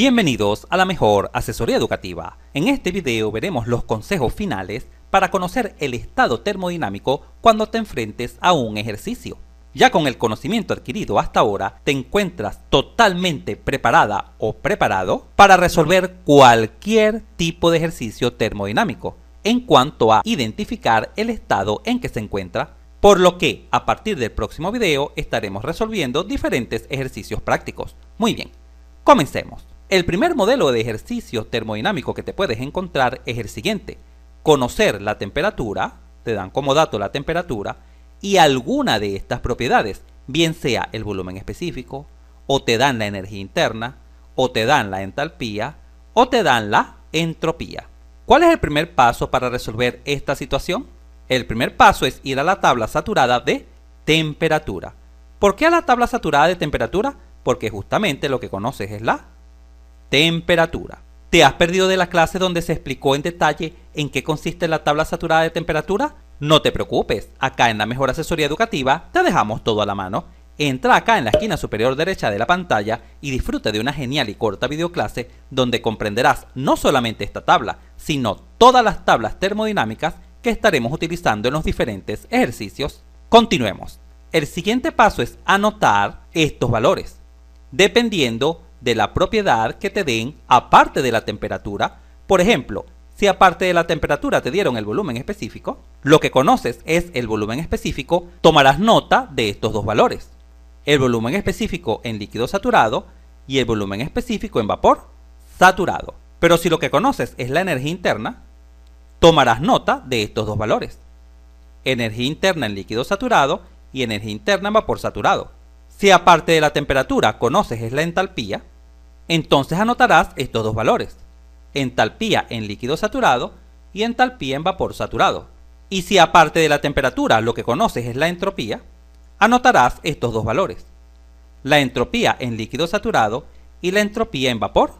Bienvenidos a la mejor asesoría educativa. En este video veremos los consejos finales para conocer el estado termodinámico cuando te enfrentes a un ejercicio. Ya con el conocimiento adquirido hasta ahora, te encuentras totalmente preparada o preparado para resolver cualquier tipo de ejercicio termodinámico en cuanto a identificar el estado en que se encuentra, por lo que a partir del próximo video estaremos resolviendo diferentes ejercicios prácticos. Muy bien, comencemos. El primer modelo de ejercicio termodinámico que te puedes encontrar es el siguiente: conocer la temperatura, te dan como dato la temperatura y alguna de estas propiedades, bien sea el volumen específico, o te dan la energía interna, o te dan la entalpía, o te dan la entropía. ¿Cuál es el primer paso para resolver esta situación? El primer paso es ir a la tabla saturada de temperatura. ¿Por qué a la tabla saturada de temperatura? Porque justamente lo que conoces es la temperatura. ¿Te has perdido de la clase donde se explicó en detalle en qué consiste la tabla saturada de temperatura? No te preocupes, acá en la mejor asesoría educativa te dejamos todo a la mano. Entra acá en la esquina superior derecha de la pantalla y disfruta de una genial y corta videoclase donde comprenderás no solamente esta tabla, sino todas las tablas termodinámicas que estaremos utilizando en los diferentes ejercicios. Continuemos. El siguiente paso es anotar estos valores, dependiendo de la propiedad que te den aparte de la temperatura. Por ejemplo, si aparte de la temperatura te dieron el volumen específico, lo que conoces es el volumen específico, tomarás nota de estos dos valores: el volumen específico en líquido saturado y el volumen específico en vapor saturado. Pero si lo que conoces es la energía interna, tomarás nota de estos dos valores: energía interna en líquido saturado y energía interna en vapor saturado. Si aparte de la temperatura conoces es la entalpía, entonces anotarás estos dos valores: entalpía en líquido saturado y entalpía en vapor saturado. Y si aparte de la temperatura lo que conoces es la entropía, anotarás estos dos valores: la entropía en líquido saturado y la entropía en vapor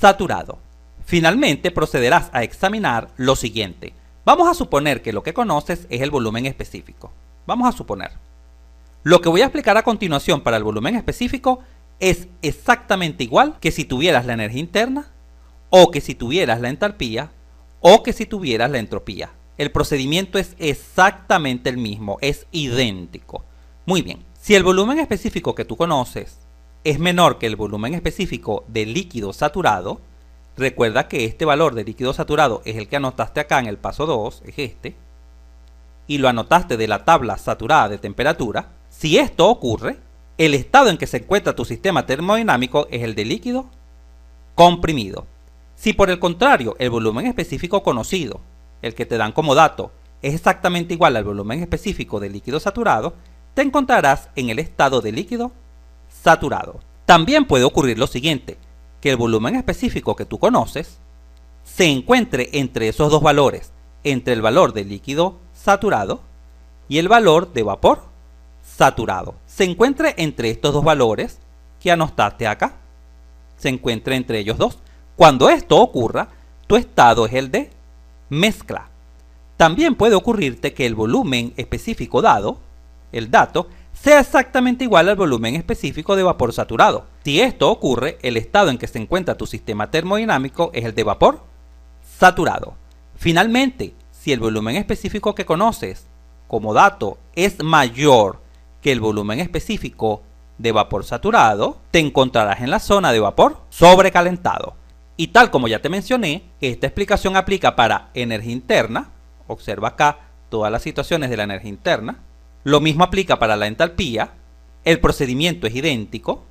saturado. Finalmente procederás a examinar lo siguiente. Vamos a suponer que lo que conoces es el volumen específico. Vamos a suponer. Lo que voy a explicar a continuación para el volumen específico es exactamente igual que si tuvieras la energía interna, o que si tuvieras la entalpía, o que si tuvieras la entropía. El procedimiento es exactamente el mismo, es idéntico. Muy bien, si el volumen específico que tú conoces es menor que el volumen específico de líquido saturado, recuerda que este valor de líquido saturado es el que anotaste acá en el paso 2, es este, y lo anotaste de la tabla saturada de temperatura. Si esto ocurre, el estado en que se encuentra tu sistema termodinámico es el de líquido comprimido. Si por el contrario el volumen específico conocido, el que te dan como dato, es exactamente igual al volumen específico de líquido saturado, te encontrarás en el estado de líquido saturado. También puede ocurrir lo siguiente: que el volumen específico que tú conoces se encuentre entre esos dos valores, entre el valor de líquido saturado y el valor de vapor saturado. Se encuentre entre estos dos valores que anotaste acá. Se encuentre entre ellos dos. Cuando esto ocurra, tu estado es el de mezcla. También puede ocurrirte que el volumen específico dado, el dato, sea exactamente igual al volumen específico de vapor saturado. Si esto ocurre, el estado en que se encuentra tu sistema termodinámico es el de vapor saturado. Finalmente, si el volumen específico que conoces como dato es mayor que el volumen específico de vapor saturado, te encontrarás en la zona de vapor sobrecalentado. Y tal como ya te mencioné, esta explicación aplica para energía interna. Observa acá todas las situaciones de la energía interna. Lo mismo aplica para la entalpía. El procedimiento es idéntico.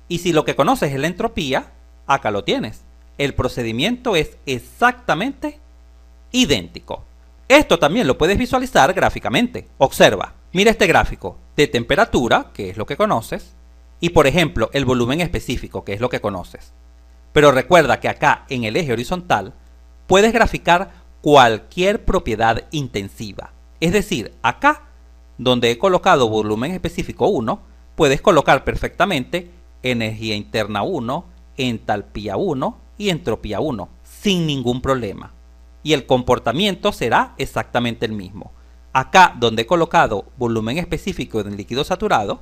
Y si lo que conoces es la entropía, acá lo tienes. El procedimiento es exactamente idéntico. Esto también lo puedes visualizar gráficamente. Observa, mira este gráfico de temperatura, que es lo que conoces, y por ejemplo el volumen específico, que es lo que conoces. Pero recuerda que acá en el eje horizontal puedes graficar cualquier propiedad intensiva. Es decir, acá donde he colocado volumen específico 1, puedes colocar perfectamente energía interna 1, entalpía 1 y entropía 1, sin ningún problema. Y el comportamiento será exactamente el mismo. Acá donde he colocado volumen específico en líquido saturado,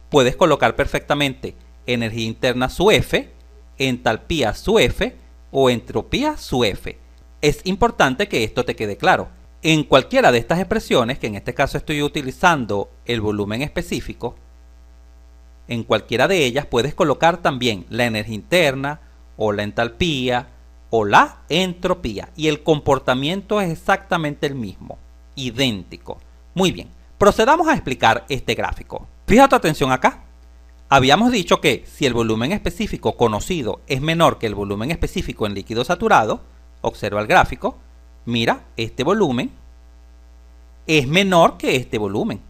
puedes colocar perfectamente energía interna su F, entalpía su F o entropía su F. Es importante que esto te quede claro. En cualquiera de estas expresiones, que en este caso estoy utilizando el volumen específico, en cualquiera de ellas puedes colocar también la energía interna o la entalpía o la entropía y el comportamiento es exactamente el mismo, idéntico. Muy bien, procedamos a explicar este gráfico. Fija tu atención acá. Habíamos dicho que si el volumen específico conocido es menor que el volumen específico en líquido saturado, observa el gráfico, mira, este volumen es menor que este volumen.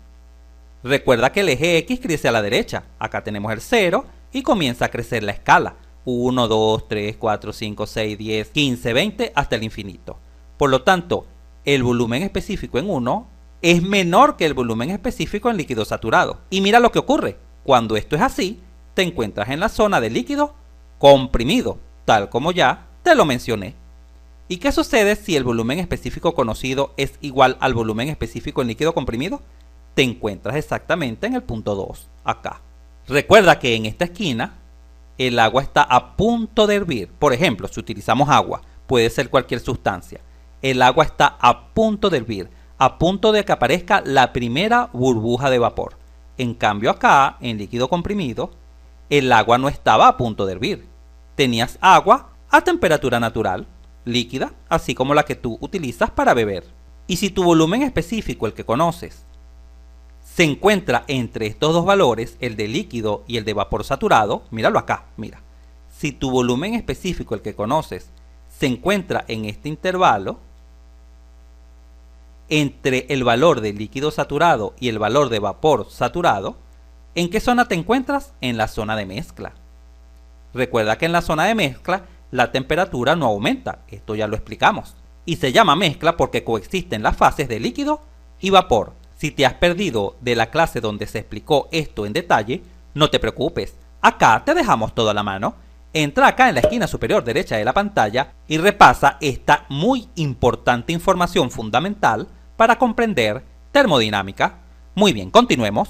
Recuerda que el eje X crece a la derecha. Acá tenemos el 0 y comienza a crecer la escala. 1, 2, 3, 4, 5, 6, 10, 15, 20 hasta el infinito. Por lo tanto, el volumen específico en 1 es menor que el volumen específico en líquido saturado. Y mira lo que ocurre. Cuando esto es así, te encuentras en la zona de líquido comprimido, tal como ya te lo mencioné. ¿Y qué sucede si el volumen específico conocido es igual al volumen específico en líquido comprimido? Te encuentras exactamente en el punto 2, acá. Recuerda que en esta esquina el agua está a punto de hervir. Por ejemplo, si utilizamos agua, puede ser cualquier sustancia. El agua está a punto de hervir, a punto de que aparezca la primera burbuja de vapor. En cambio acá, en líquido comprimido, el agua no estaba a punto de hervir. Tenías agua a temperatura natural, líquida, así como la que tú utilizas para beber. Y si tu volumen específico, el que conoces, se encuentra entre estos dos valores, el de líquido y el de vapor saturado, míralo acá, mira. Si tu volumen específico, el que conoces, se encuentra en este intervalo, entre el valor de líquido saturado y el valor de vapor saturado, ¿en qué zona te encuentras? En la zona de mezcla. Recuerda que en la zona de mezcla la temperatura no aumenta, esto ya lo explicamos. Y se llama mezcla porque coexisten las fases de líquido y vapor. Si te has perdido de la clase donde se explicó esto en detalle, no te preocupes, acá te dejamos toda la mano. Entra acá en la esquina superior derecha de la pantalla y repasa esta muy importante información fundamental para comprender termodinámica. Muy bien, continuemos.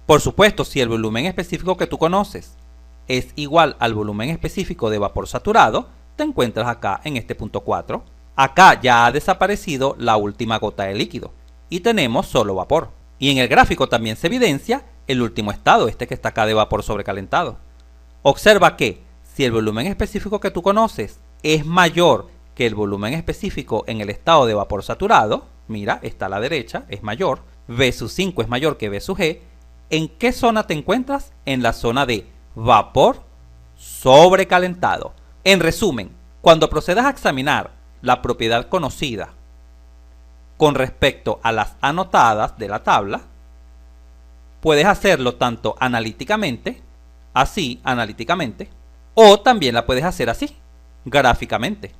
Por supuesto, si el volumen específico que tú conoces es igual al volumen específico de vapor saturado, te encuentras acá en este punto 4. Acá ya ha desaparecido la última gota de líquido y tenemos solo vapor. Y en el gráfico también se evidencia el último estado, este que está acá de vapor sobrecalentado. Observa que si el volumen específico que tú conoces es mayor que el volumen específico en el estado de vapor saturado, mira, está a la derecha, es mayor, V sub 5 es mayor que V sub G, ¿en qué zona te encuentras? En la zona de vapor sobrecalentado. En resumen, cuando procedas a examinar la propiedad conocida con respecto a las anotadas de la tabla, puedes hacerlo tanto analíticamente, así, analíticamente, o también la puedes hacer así, gráficamente.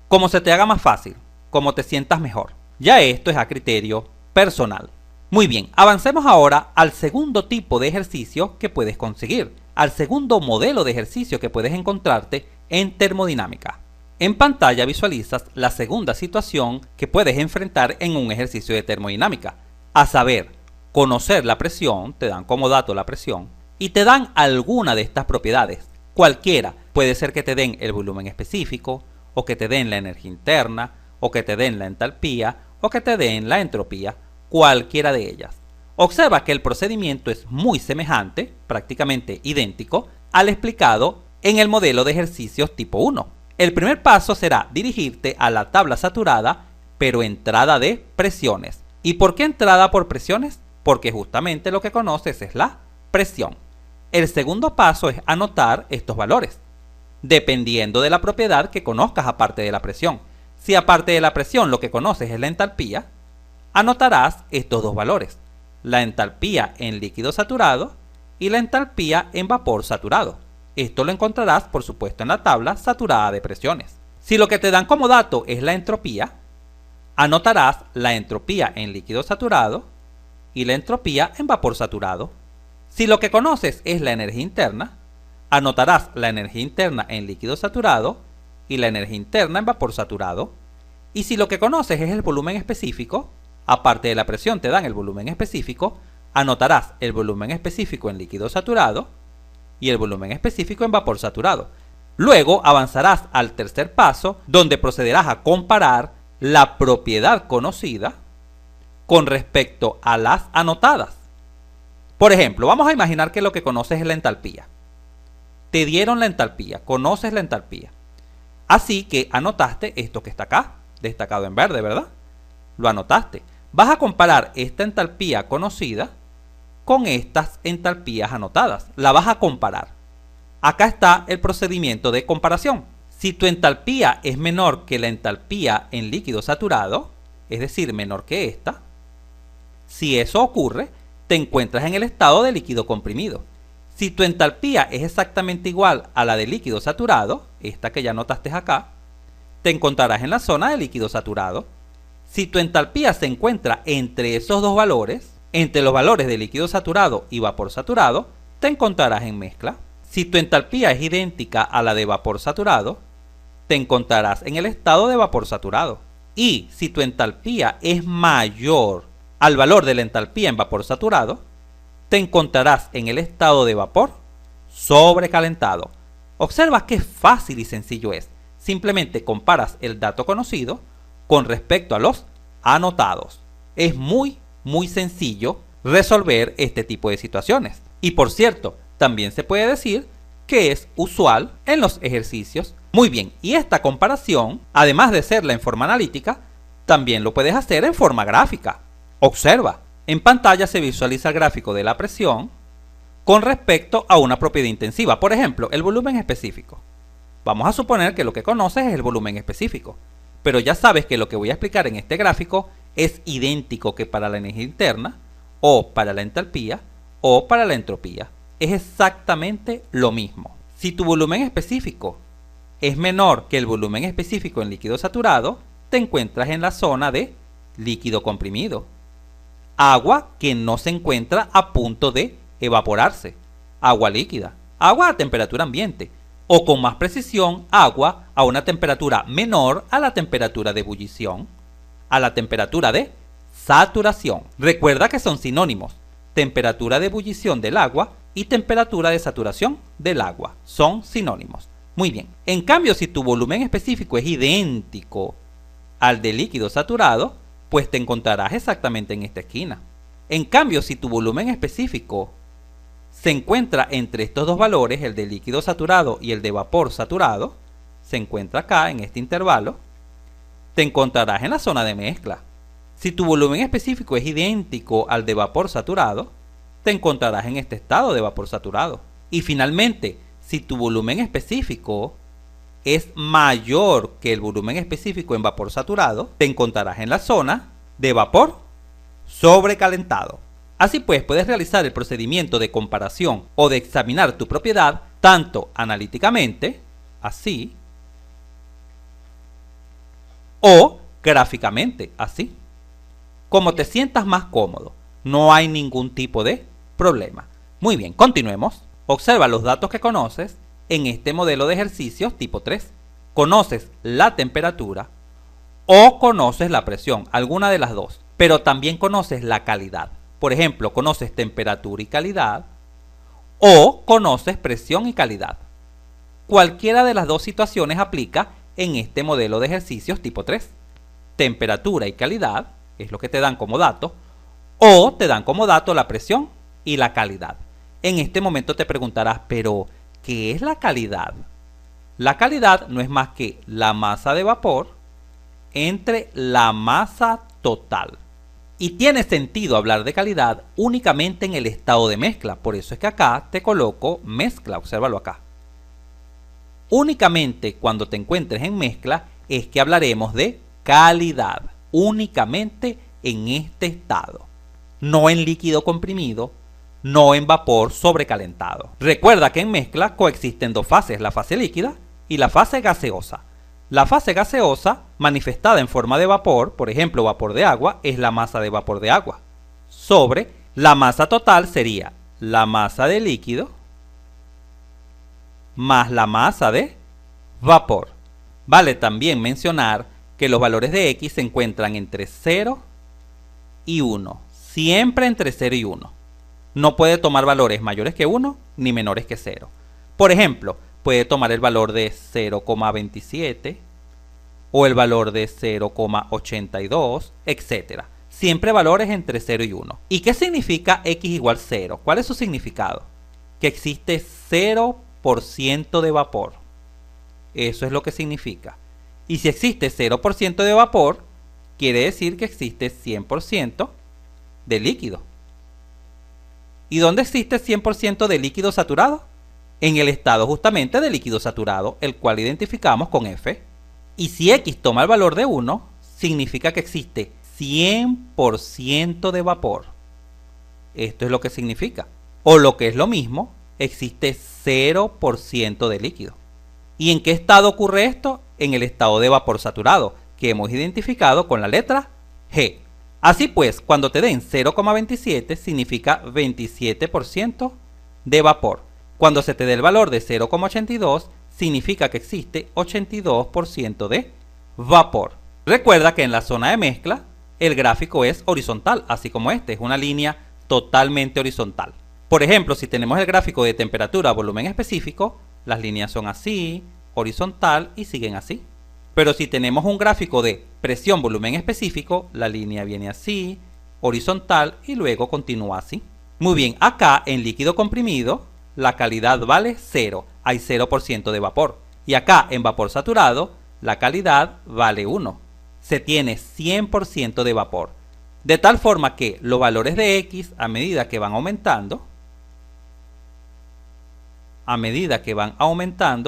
Como se te haga más fácil, como te sientas mejor. Ya esto es a criterio personal. Muy bien, avancemos ahora al segundo tipo de ejercicio que puedes conseguir, al segundo modelo de ejercicio que puedes encontrarte en termodinámica. En pantalla visualizas la segunda situación que puedes enfrentar en un ejercicio de termodinámica, a saber, conocer la presión, te dan como dato la presión, y te dan alguna de estas propiedades. Cualquiera, puede ser que te den el volumen específico, o que te den la energía interna, o que te den la entalpía, o que te den la entropía, cualquiera de ellas. Observa que el procedimiento es muy semejante, prácticamente idéntico, al explicado en el modelo de ejercicios tipo 1. El primer paso será dirigirte a la tabla saturada, pero entrada de presiones. ¿Y por qué entrada por presiones? Porque justamente lo que conoces es la presión. El segundo paso es anotar estos valores, dependiendo de la propiedad que conozcas aparte de la presión. Si aparte de la presión lo que conoces es la entalpía, anotarás estos dos valores, la entalpía en líquido saturado y la entalpía en vapor saturado. Esto lo encontrarás, por supuesto, en la tabla saturada de presiones. Si lo que te dan como dato es la entropía, anotarás la entropía en líquido saturado y la entropía en vapor saturado. Si lo que conoces es la energía interna, anotarás la energía interna en líquido saturado y la energía interna en vapor saturado. Y si lo que conoces es el volumen específico, aparte de la presión te dan el volumen específico, anotarás el volumen específico en líquido saturado y el volumen específico en vapor saturado. Luego avanzarás al tercer paso, donde procederás a comparar la propiedad conocida con respecto a las anotadas. Por ejemplo, vamos a imaginar que lo que conoces es la entalpía. Te dieron la entalpía, conoces la entalpía. Así que anotaste esto que está acá, destacado en verde, ¿verdad? Lo anotaste. Vas a comparar esta entalpía conocida con estas entalpías anotadas. La vas a comparar. Acá está el procedimiento de comparación. Si tu entalpía es menor que la entalpía en líquido saturado, es decir, menor que esta, si eso ocurre, te encuentras en el estado de líquido comprimido. Si tu entalpía es exactamente igual a la de líquido saturado, esta que ya notaste acá, te encontrarás en la zona de líquido saturado. Si tu entalpía se encuentra entre esos dos valores, entre los valores de líquido saturado y vapor saturado, te encontrarás en mezcla. Si tu entalpía es idéntica a la de vapor saturado, te encontrarás en el estado de vapor saturado. Y si tu entalpía es mayor al valor de la entalpía en vapor saturado, te encontrarás en el estado de vapor sobrecalentado. Observa qué fácil y sencillo es. Simplemente comparas el dato conocido con respecto a los anotados. Es muy sencillo resolver este tipo de situaciones. Y por cierto, también se puede decir que es usual en los ejercicios. Muy bien, y esta comparación, además de serla en forma analítica, también lo puedes hacer en forma gráfica. Observa, en pantalla se visualiza el gráfico de la presión con respecto a una propiedad intensiva, por ejemplo, el volumen específico. Vamos a suponer que lo que conoces es el volumen específico, pero ya sabes que lo que voy a explicar en este gráfico es idéntico que para la energía interna, o para la entalpía, o para la entropía. Es exactamente lo mismo. Si tu volumen específico es menor que el volumen específico en líquido saturado, te encuentras en la zona de líquido comprimido. Agua que no se encuentra a punto de evaporarse. Agua líquida. Agua a temperatura ambiente. O con más precisión, agua a una temperatura menor a la temperatura de ebullición, a la temperatura de saturación. Recuerda que son sinónimos. Temperatura de ebullición del agua y temperatura de saturación del agua. Son sinónimos. Muy bien. En cambio, si tu volumen específico es idéntico al de líquido saturado, pues te encontrarás exactamente en esta esquina. En cambio, si tu volumen específico se encuentra entre estos dos valores, el de líquido saturado y el de vapor saturado, se encuentra acá en este intervalo, te encontrarás en la zona de mezcla. Si tu volumen específico es idéntico al de vapor saturado, te encontrarás en este estado de vapor saturado. Y finalmente, si tu volumen específico es mayor que el volumen específico en vapor saturado, te encontrarás en la zona de vapor sobrecalentado. Así pues, puedes realizar el procedimiento de comparación o de examinar tu propiedad tanto analíticamente, así, o gráficamente, así. Como te sientas más cómodo, no hay ningún tipo de problema. Muy bien, continuemos. Observa los datos que conoces en este modelo de ejercicios tipo 3. Conoces la temperatura o conoces la presión, alguna de las dos, pero también conoces la calidad. Por ejemplo, conoces temperatura y calidad o conoces presión y calidad. Cualquiera de las dos situaciones aplica en este modelo de ejercicios tipo 3. Temperatura y calidad es lo que te dan como dato, o te dan como dato la presión y la calidad. En este momento te preguntarás, pero ¿qué es la calidad? La calidad no es más que la masa de vapor entre la masa total. Y tiene sentido hablar de calidad únicamente en el estado de mezcla. Por eso es que acá te coloco mezcla, obsérvalo acá. Únicamente cuando te encuentres en mezcla es que hablaremos de calidad. Únicamente en este estado. No en líquido comprimido, no en vapor sobrecalentado. Recuerda que en mezcla coexisten dos fases, la fase líquida y la fase gaseosa. La fase gaseosa, manifestada en forma de vapor, por ejemplo vapor de agua, es la masa de vapor de agua. Sobre la masa total sería la masa de líquido más la masa de vapor. Vale también mencionar que los valores de X se encuentran entre 0 y 1. Siempre entre 0 y 1. No puede tomar valores mayores que 1 ni menores que 0. Por ejemplo, puede tomar el valor de 0,27 o el valor de 0,82, etc. Siempre valores entre 0 y 1. ¿Y qué significa x igual 0? ¿Cuál es su significado? Que existe 0% de vapor. Eso es lo que significa. Y si existe 0% de vapor, quiere decir que existe 100% de líquido. ¿Y dónde existe 100% de líquido saturado? En el estado justamente de líquido saturado, el cual identificamos con F. Y si X toma el valor de 1, significa que existe 100% de vapor. Esto es lo que significa. O lo que es lo mismo, existe 0% de líquido. ¿Y en qué estado ocurre esto? En el estado de vapor saturado, que hemos identificado con la letra G. Así pues, cuando te den 0,27 significa 27% de vapor. Cuando se te dé el valor de 0,82 significa que existe 82% de vapor. Recuerda que en la zona de mezcla el gráfico es horizontal, así como este, es una línea totalmente horizontal. Por ejemplo, si tenemos el gráfico de temperatura a volumen específico, las líneas son así, horizontal y siguen así. Pero si tenemos un gráfico de presión volumen específico, la línea viene así, horizontal y luego continúa así. Muy bien, acá en líquido comprimido, la calidad vale 0, hay 0% de vapor. Y acá en vapor saturado, la calidad vale 1. Se tiene 100% de vapor. De tal forma que los valores de X, a medida que van aumentando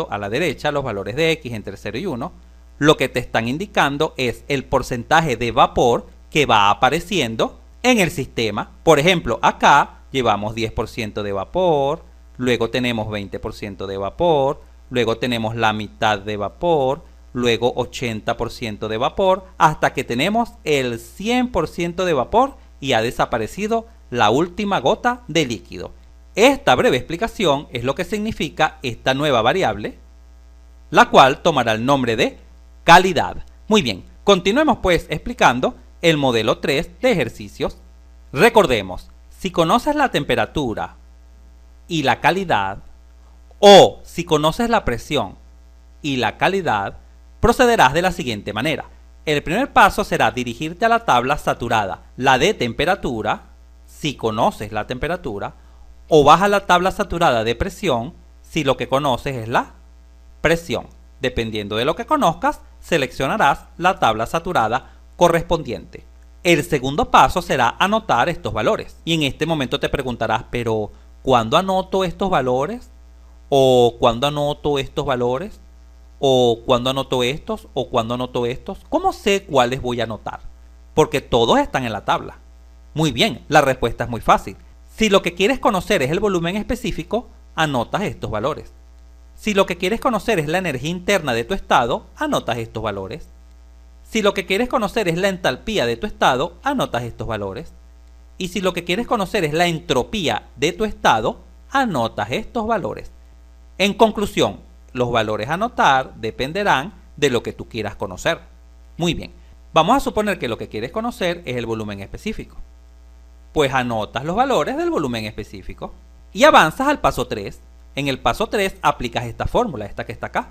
a la derecha, los valores de X entre 0 y 1, lo que te están indicando es el porcentaje de vapor que va apareciendo en el sistema. Por ejemplo, acá llevamos 10% de vapor, luego tenemos 20% de vapor, luego tenemos la mitad de vapor, luego 80% de vapor, hasta que tenemos el 100% de vapor y ha desaparecido la última gota de líquido. Esta breve explicación es lo que significa esta nueva variable, la cual tomará el nombre de calidad. Muy bien, continuemos pues explicando el modelo 3 de ejercicios. Recordemos, si conoces la temperatura y la calidad, o si conoces la presión y la calidad, procederás de la siguiente manera. El primer paso será dirigirte a la tabla saturada, la de temperatura, si conoces la temperatura, o vas a la tabla saturada de presión, si lo que conoces es la presión. Dependiendo de lo que conozcas, seleccionarás la tabla saturada correspondiente. El segundo paso será anotar estos valores. Y en este momento te preguntarás, pero ¿cuándo anoto estos valores? ¿O cuándo anoto estos valores? ¿O cuándo anoto estos? ¿O cuándo anoto estos? ¿Cómo sé cuáles voy a anotar? Porque todos están en la tabla. Muy bien, la respuesta es muy fácil. Si lo que quieres conocer es el volumen específico, anotas estos valores. Si lo que quieres conocer es la energía interna de tu estado, anotas estos valores. Si lo que quieres conocer es la entalpía de tu estado, anotas estos valores. Y si lo que quieres conocer es la entropía de tu estado, anotas estos valores. En conclusión, los valores a anotar dependerán de lo que tú quieras conocer. Muy bien, vamos a suponer que lo que quieres conocer es el volumen específico. Pues anotas los valores del volumen específico y avanzas al paso 3. En el paso 3 aplicas esta fórmula, esta que está acá,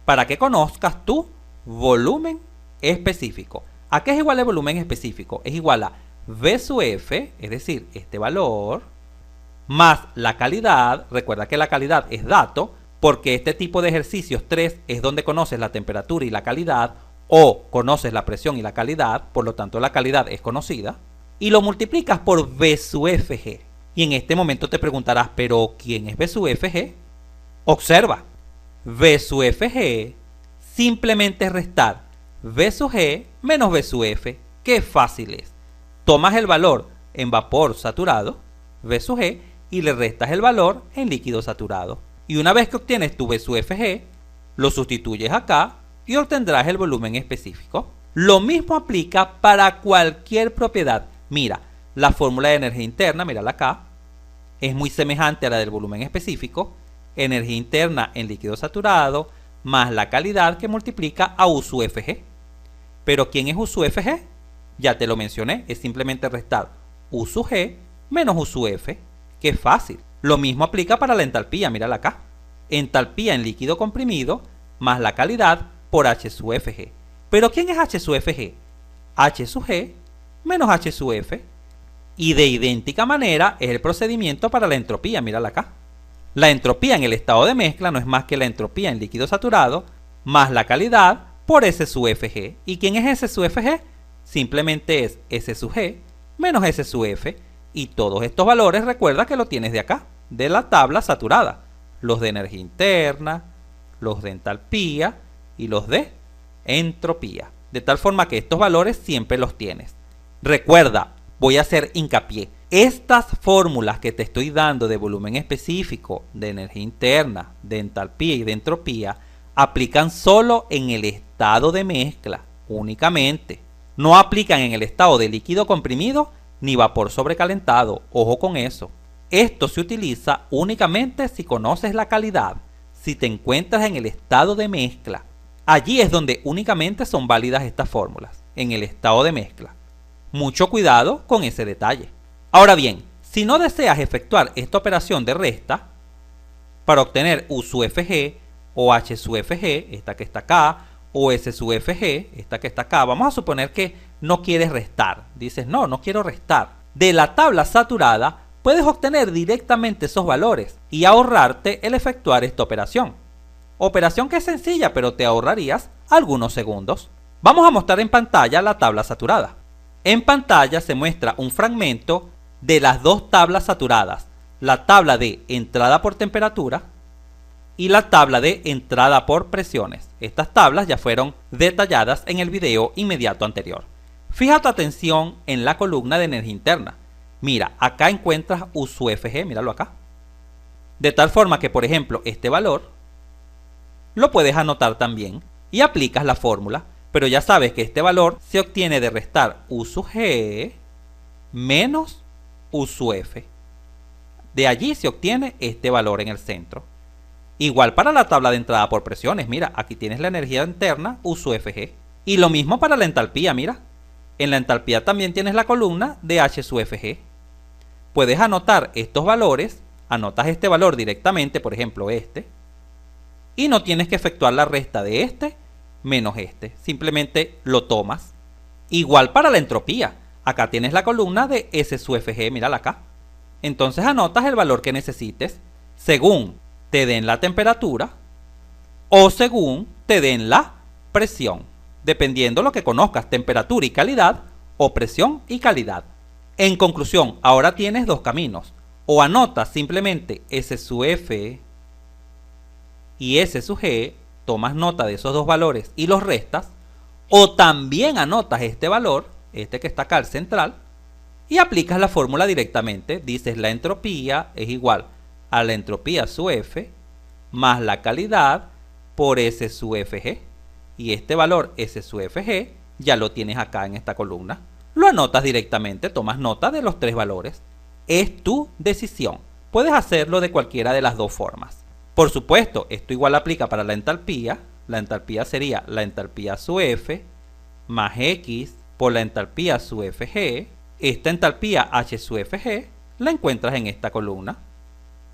para que conozcas tu volumen específico. ¿A qué es igual el volumen específico? Es igual a V sub F, es decir, este valor, más la calidad. Recuerda que la calidad es dato, porque este tipo de ejercicios 3 es donde conoces la temperatura y la calidad, o conoces la presión y la calidad, por lo tanto la calidad es conocida, y lo multiplicas por V sub Fg. Y en este momento te preguntarás, ¿pero quién es V sub Fg? Observa, V sub Fg simplemente es restar V sub G menos V sub F. ¡Qué fácil es! Tomas el valor en vapor saturado, V sub G, y le restas el valor en líquido saturado. Y una vez que obtienes tu V sub Fg, lo sustituyes acá y obtendrás el volumen específico. Lo mismo aplica para cualquier propiedad. Mira, la fórmula de energía interna, mírala acá, es muy semejante a la del volumen específico. Energía interna en líquido saturado más la calidad que multiplica a U sub Fg. ¿Pero quién es U sub Fg? Ya te lo mencioné, es simplemente restar U sub G menos U sub F. ¡Qué fácil! Lo mismo aplica para la entalpía, mírala acá. Entalpía en líquido comprimido más la calidad por H sub Fg. ¿Pero quién es H sub Fg? H sub G menos H sub F. Y de idéntica manera es el procedimiento para la entropía, mírala acá. La entropía en el estado de mezcla no es más que la entropía en líquido saturado más la calidad por S sub Fg. ¿Y quién es S sub Fg? Simplemente es S sub G menos S sub F. Y todos estos valores recuerda que lo tienes de acá, de la tabla saturada. Los de energía interna, los de entalpía y los de entropía. De tal forma que estos valores siempre los tienes. Recuerda, voy a hacer hincapié. Estas fórmulas que te estoy dando de volumen específico, de energía interna, de entalpía y de entropía, aplican solo en el estado de mezcla, únicamente. No aplican en el estado de líquido comprimido ni vapor sobrecalentado. Ojo con eso. Esto se utiliza únicamente si conoces la calidad, si te encuentras en el estado de mezcla. Allí es donde únicamente son válidas estas fórmulas, en el estado de mezcla. Mucho cuidado con ese detalle. Ahora bien, si no deseas efectuar esta operación de resta para obtener U sub Fg o H sub Fg, esta que está acá, o S sub Fg, esta que está acá, vamos a suponer que no quieres restar. Dices, no quiero restar. De la tabla saturada puedes obtener directamente esos valores y ahorrarte el efectuar esta operación. Operación que es sencilla, pero te ahorrarías algunos segundos. Vamos a mostrar en pantalla la tabla saturada. En pantalla se muestra un fragmento de las dos tablas saturadas, la tabla de entrada por temperatura y la tabla de entrada por presiones. Estas tablas ya fueron detalladas en el video inmediato anterior. Fija tu atención en la columna de energía interna. Mira, acá encuentras U sub Fg, míralo acá. De tal forma que, por ejemplo, este valor lo puedes anotar también y aplicas la fórmula, pero ya sabes que este valor se obtiene de restar U sub G menos U sub F. De allí se obtiene este valor en el centro. Igual para la tabla de entrada por presiones, mira, aquí tienes la energía interna U sub Fg. Y lo mismo para la entalpía, mira. En la entalpía también tienes la columna de H sub Fg. Puedes anotar estos valores, anotas este valor directamente, por ejemplo este, y no tienes que efectuar la resta de este menos este, simplemente lo tomas. Igual para la entropía, acá tienes la columna de S sub Fg, mírala acá. Entonces anotas el valor que necesites según te den la temperatura o según te den la presión, dependiendo lo que conozcas, temperatura y calidad o presión y calidad. En conclusión, ahora tienes dos caminos. O anotas simplemente S sub F y S sub G, tomas nota de esos dos valores y los restas, o también anotas este valor, este que está acá al central, y aplicas la fórmula directamente. Dices la entropía es igual a la entropía sub F más la calidad por S sub Fg. Y este valor S sub Fg ya lo tienes acá en esta columna. Lo anotas directamente, tomas nota de los tres valores. Es tu decisión. Puedes hacerlo de cualquiera de las dos formas. Por supuesto, esto igual aplica para la entalpía. La entalpía sería la entalpía sub F más X por la entalpía sub Fg. Esta entalpía H sub Fg la encuentras en esta columna.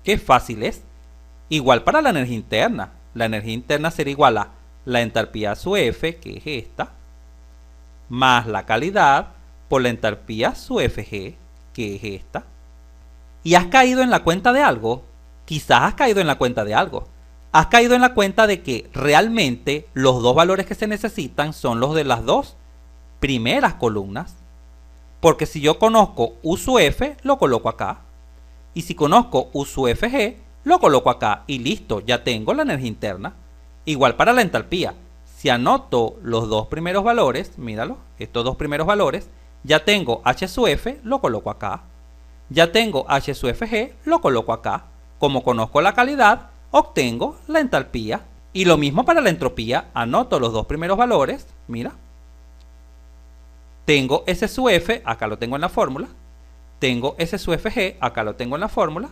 Qué fácil es. Igual para la energía interna. La energía interna sería igual a la entalpía sub F, que es esta, más la calidad por la entalpía sub Fg, que es esta. ¿Y has caído en la cuenta de algo? Quizás has caído en la cuenta de algo. Has caído en la cuenta de que realmente los dos valores que se necesitan son los de las dos primeras columnas. Porque si yo conozco U sub F, lo coloco acá. Y si conozco U sub Fg, lo coloco acá. Y listo, ya tengo la energía interna. Igual para la entalpía. Si anoto los dos primeros valores, míralo, estos dos primeros valores, ya tengo H sub F, lo coloco acá. Ya tengo H sub Fg, lo coloco acá. Como conozco la calidad, obtengo la entalpía. Y lo mismo para la entropía, anoto los dos primeros valores, mira. Tengo S sub F, acá lo tengo en la fórmula. Tengo S sub Fg, acá lo tengo en la fórmula.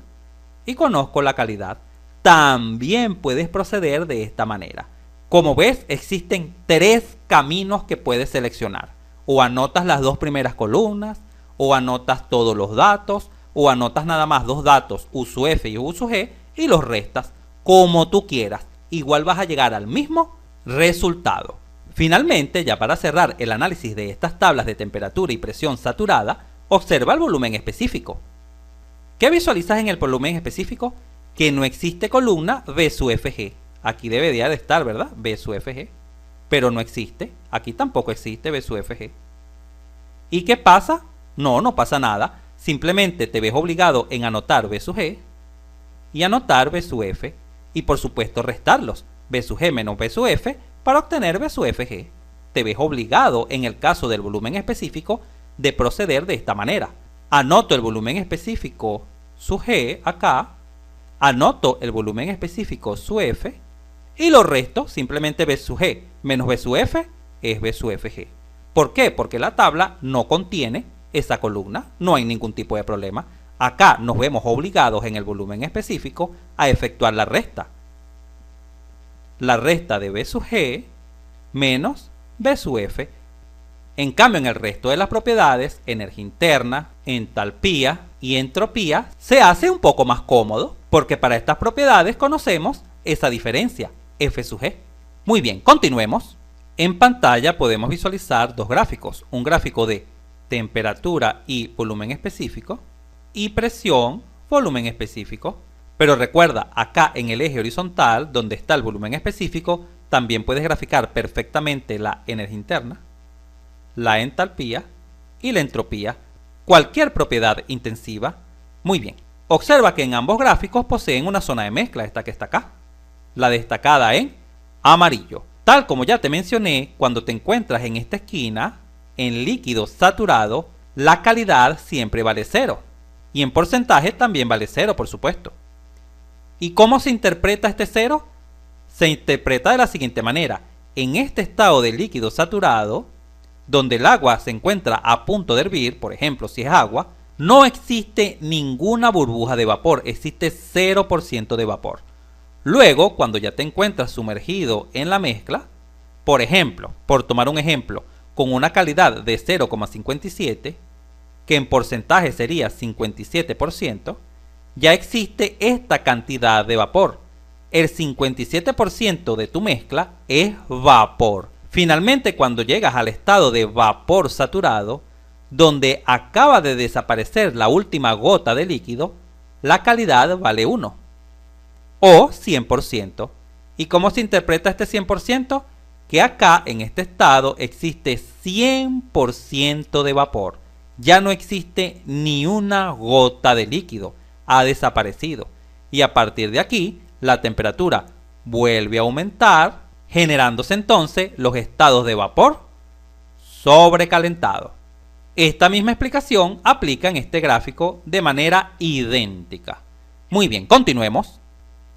Y conozco la calidad. También puedes proceder de esta manera. Como ves, existen tres caminos que puedes seleccionar. O anotas las dos primeras columnas, o anotas todos los datos, o anotas nada más dos datos, U sub F y U sub G, y los restas, como tú quieras. Igual vas a llegar al mismo resultado. Finalmente, ya para cerrar el análisis de estas tablas de temperatura y presión saturada, observa el volumen específico. ¿Qué visualizas en el volumen específico? Que no existe columna V sub FG. Aquí debería de estar, ¿verdad? V sub FG. Pero no existe. Aquí tampoco existe V sub FG. ¿Y qué pasa? No pasa nada. Simplemente te ves obligado en anotar V sub G y anotar V sub F. Y por supuesto restarlos. V sub G menos V sub F para obtener V sub FG. Te ves obligado, en el caso del volumen específico, de proceder de esta manera. Anoto el volumen específico sub G acá. Anoto el volumen específico sub F y lo resto, simplemente V sub G menos V sub F es V sub FG. ¿Por qué? Porque la tabla no contiene esa columna, no hay ningún tipo de problema. Acá nos vemos obligados en el volumen específico a efectuar la resta. La resta de V sub G menos V sub F. En cambio, en el resto de las propiedades, energía interna, entalpía y entropía, se hace un poco más cómodo, porque para estas propiedades conocemos esa diferencia, F sub G. Muy bien, continuemos. En pantalla podemos visualizar dos gráficos, un gráfico de temperatura y volumen específico, y presión, volumen específico. Pero recuerda, acá en el eje horizontal, donde está el volumen específico, también puedes graficar perfectamente la energía interna, la entalpía y la entropía, cualquier propiedad intensiva. Muy bien, observa que en ambos gráficos poseen una zona de mezcla, esta que está acá, la destacada en amarillo. Tal como ya te mencioné, cuando te encuentras en esta esquina, en líquido saturado, la calidad siempre vale 0. Y en porcentaje también vale 0, por supuesto. ¿Y cómo se interpreta este 0? Se interpreta de la siguiente manera. En este estado de líquido saturado, donde el agua se encuentra a punto de hervir, por ejemplo, si es agua, no existe ninguna burbuja de vapor, existe 0% de vapor. Luego, cuando ya te encuentras sumergido en la mezcla, por ejemplo, por tomar un ejemplo, con una calidad de 0,57, que en porcentaje sería 57%, ya existe esta cantidad de vapor. El 57% de tu mezcla es vapor. Finalmente, cuando llegas al estado de vapor saturado, donde acaba de desaparecer la última gota de líquido, la calidad vale 1 o 100%. ¿Y cómo se interpreta este 100%? Que acá en este estado existe 100% de vapor. Ya no existe ni una gota de líquido, ha desaparecido. Y a partir de aquí, la temperatura vuelve a aumentar, generándose entonces los estados de vapor sobrecalentado. Esta misma explicación aplica en este gráfico de manera idéntica. Muy bien, continuemos.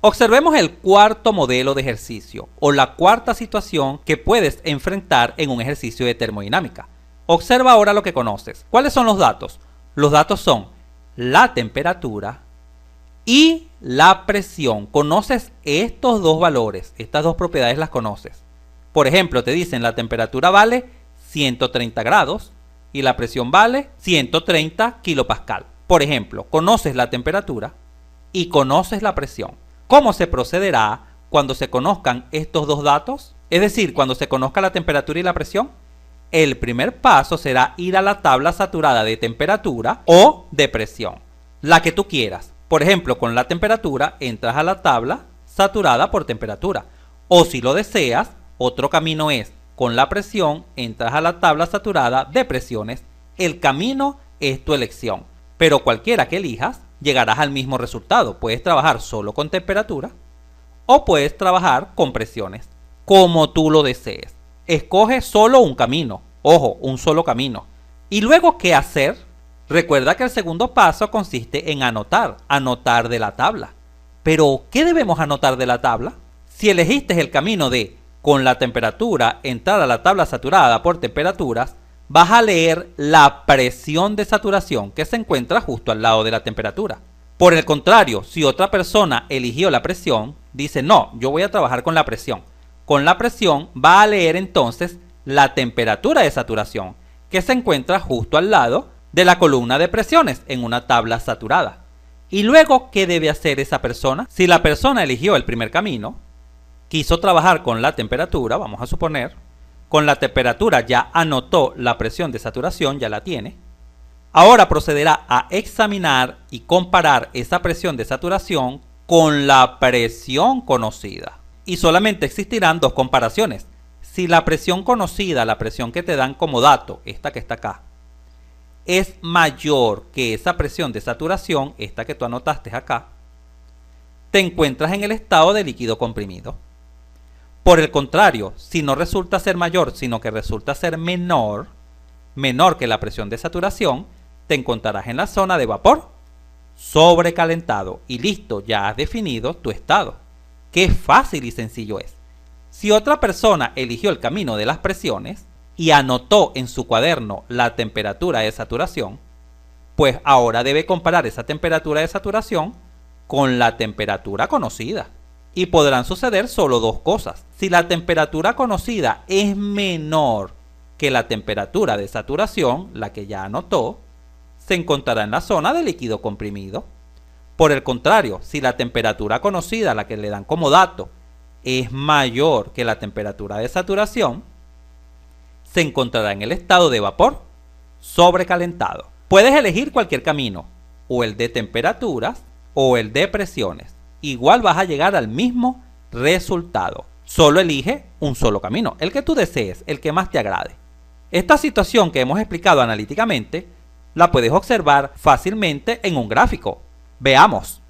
Observemos el cuarto modelo de ejercicio o la cuarta situación que puedes enfrentar en un ejercicio de termodinámica. Observa ahora lo que conoces. ¿Cuáles son los datos? Los datos son la temperatura y la presión. Conoces estos dos valores, estas dos propiedades las conoces. Por ejemplo, te dicen la temperatura vale 130 grados y la presión vale 130 kilopascal. Por ejemplo, conoces la temperatura y conoces la presión. ¿Cómo se procederá cuando se conozcan estos dos datos? Es decir, cuando se conozca la temperatura y la presión. El primer paso será ir a la tabla saturada de temperatura o de presión, la que tú quieras. Por ejemplo, con la temperatura entras a la tabla saturada por temperatura. O si lo deseas, otro camino es con la presión entras a la tabla saturada de presiones. El camino es tu elección, pero cualquiera que elijas llegarás al mismo resultado. Puedes trabajar solo con temperatura o puedes trabajar con presiones, como tú lo desees. Escoge solo un camino, ojo, un solo camino. ¿Y luego qué hacer? Recuerda que el segundo paso consiste en anotar de la tabla. Pero, ¿qué debemos anotar de la tabla? Si elegiste el camino de con la temperatura entrar a la tabla saturada por temperaturas, vas a leer la presión de saturación que se encuentra justo al lado de la temperatura. Por el contrario, si otra persona eligió la presión, dice no, yo voy a trabajar con la presión. Con la presión va a leer entonces la temperatura de saturación que se encuentra justo al lado de la columna de presiones en una tabla saturada. Y luego, ¿qué debe hacer esa persona? Si la persona eligió el primer camino, quiso trabajar con la temperatura, vamos a suponer, con la temperatura ya anotó la presión de saturación, ya la tiene. Ahora procederá a examinar y comparar esa presión de saturación con la presión conocida. Y solamente existirán dos comparaciones. Si la presión conocida, la presión que te dan como dato, esta que está acá, es mayor que esa presión de saturación, esta que tú anotaste acá, te encuentras en el estado de líquido comprimido. Por el contrario, si no resulta ser mayor, sino que resulta ser menor que la presión de saturación, te encontrarás en la zona de vapor sobrecalentado. Y listo, ya has definido tu estado. Qué fácil y sencillo es. Si otra persona eligió el camino de las presiones y anotó en su cuaderno la temperatura de saturación, pues ahora debe comparar esa temperatura de saturación con la temperatura conocida. Y podrán suceder solo dos cosas. Si la temperatura conocida es menor que la temperatura de saturación, la que ya anotó, se encontrará en la zona de líquido comprimido. Por el contrario, si la temperatura conocida, la que le dan como dato, es mayor que la temperatura de saturación, se encontrará en el estado de vapor sobrecalentado. Puedes elegir cualquier camino, o el de temperaturas o el de presiones. Igual vas a llegar al mismo resultado. Solo elige un solo camino, el que tú desees, el que más te agrade. Esta situación que hemos explicado analíticamente la puedes observar fácilmente en un gráfico. Veamos.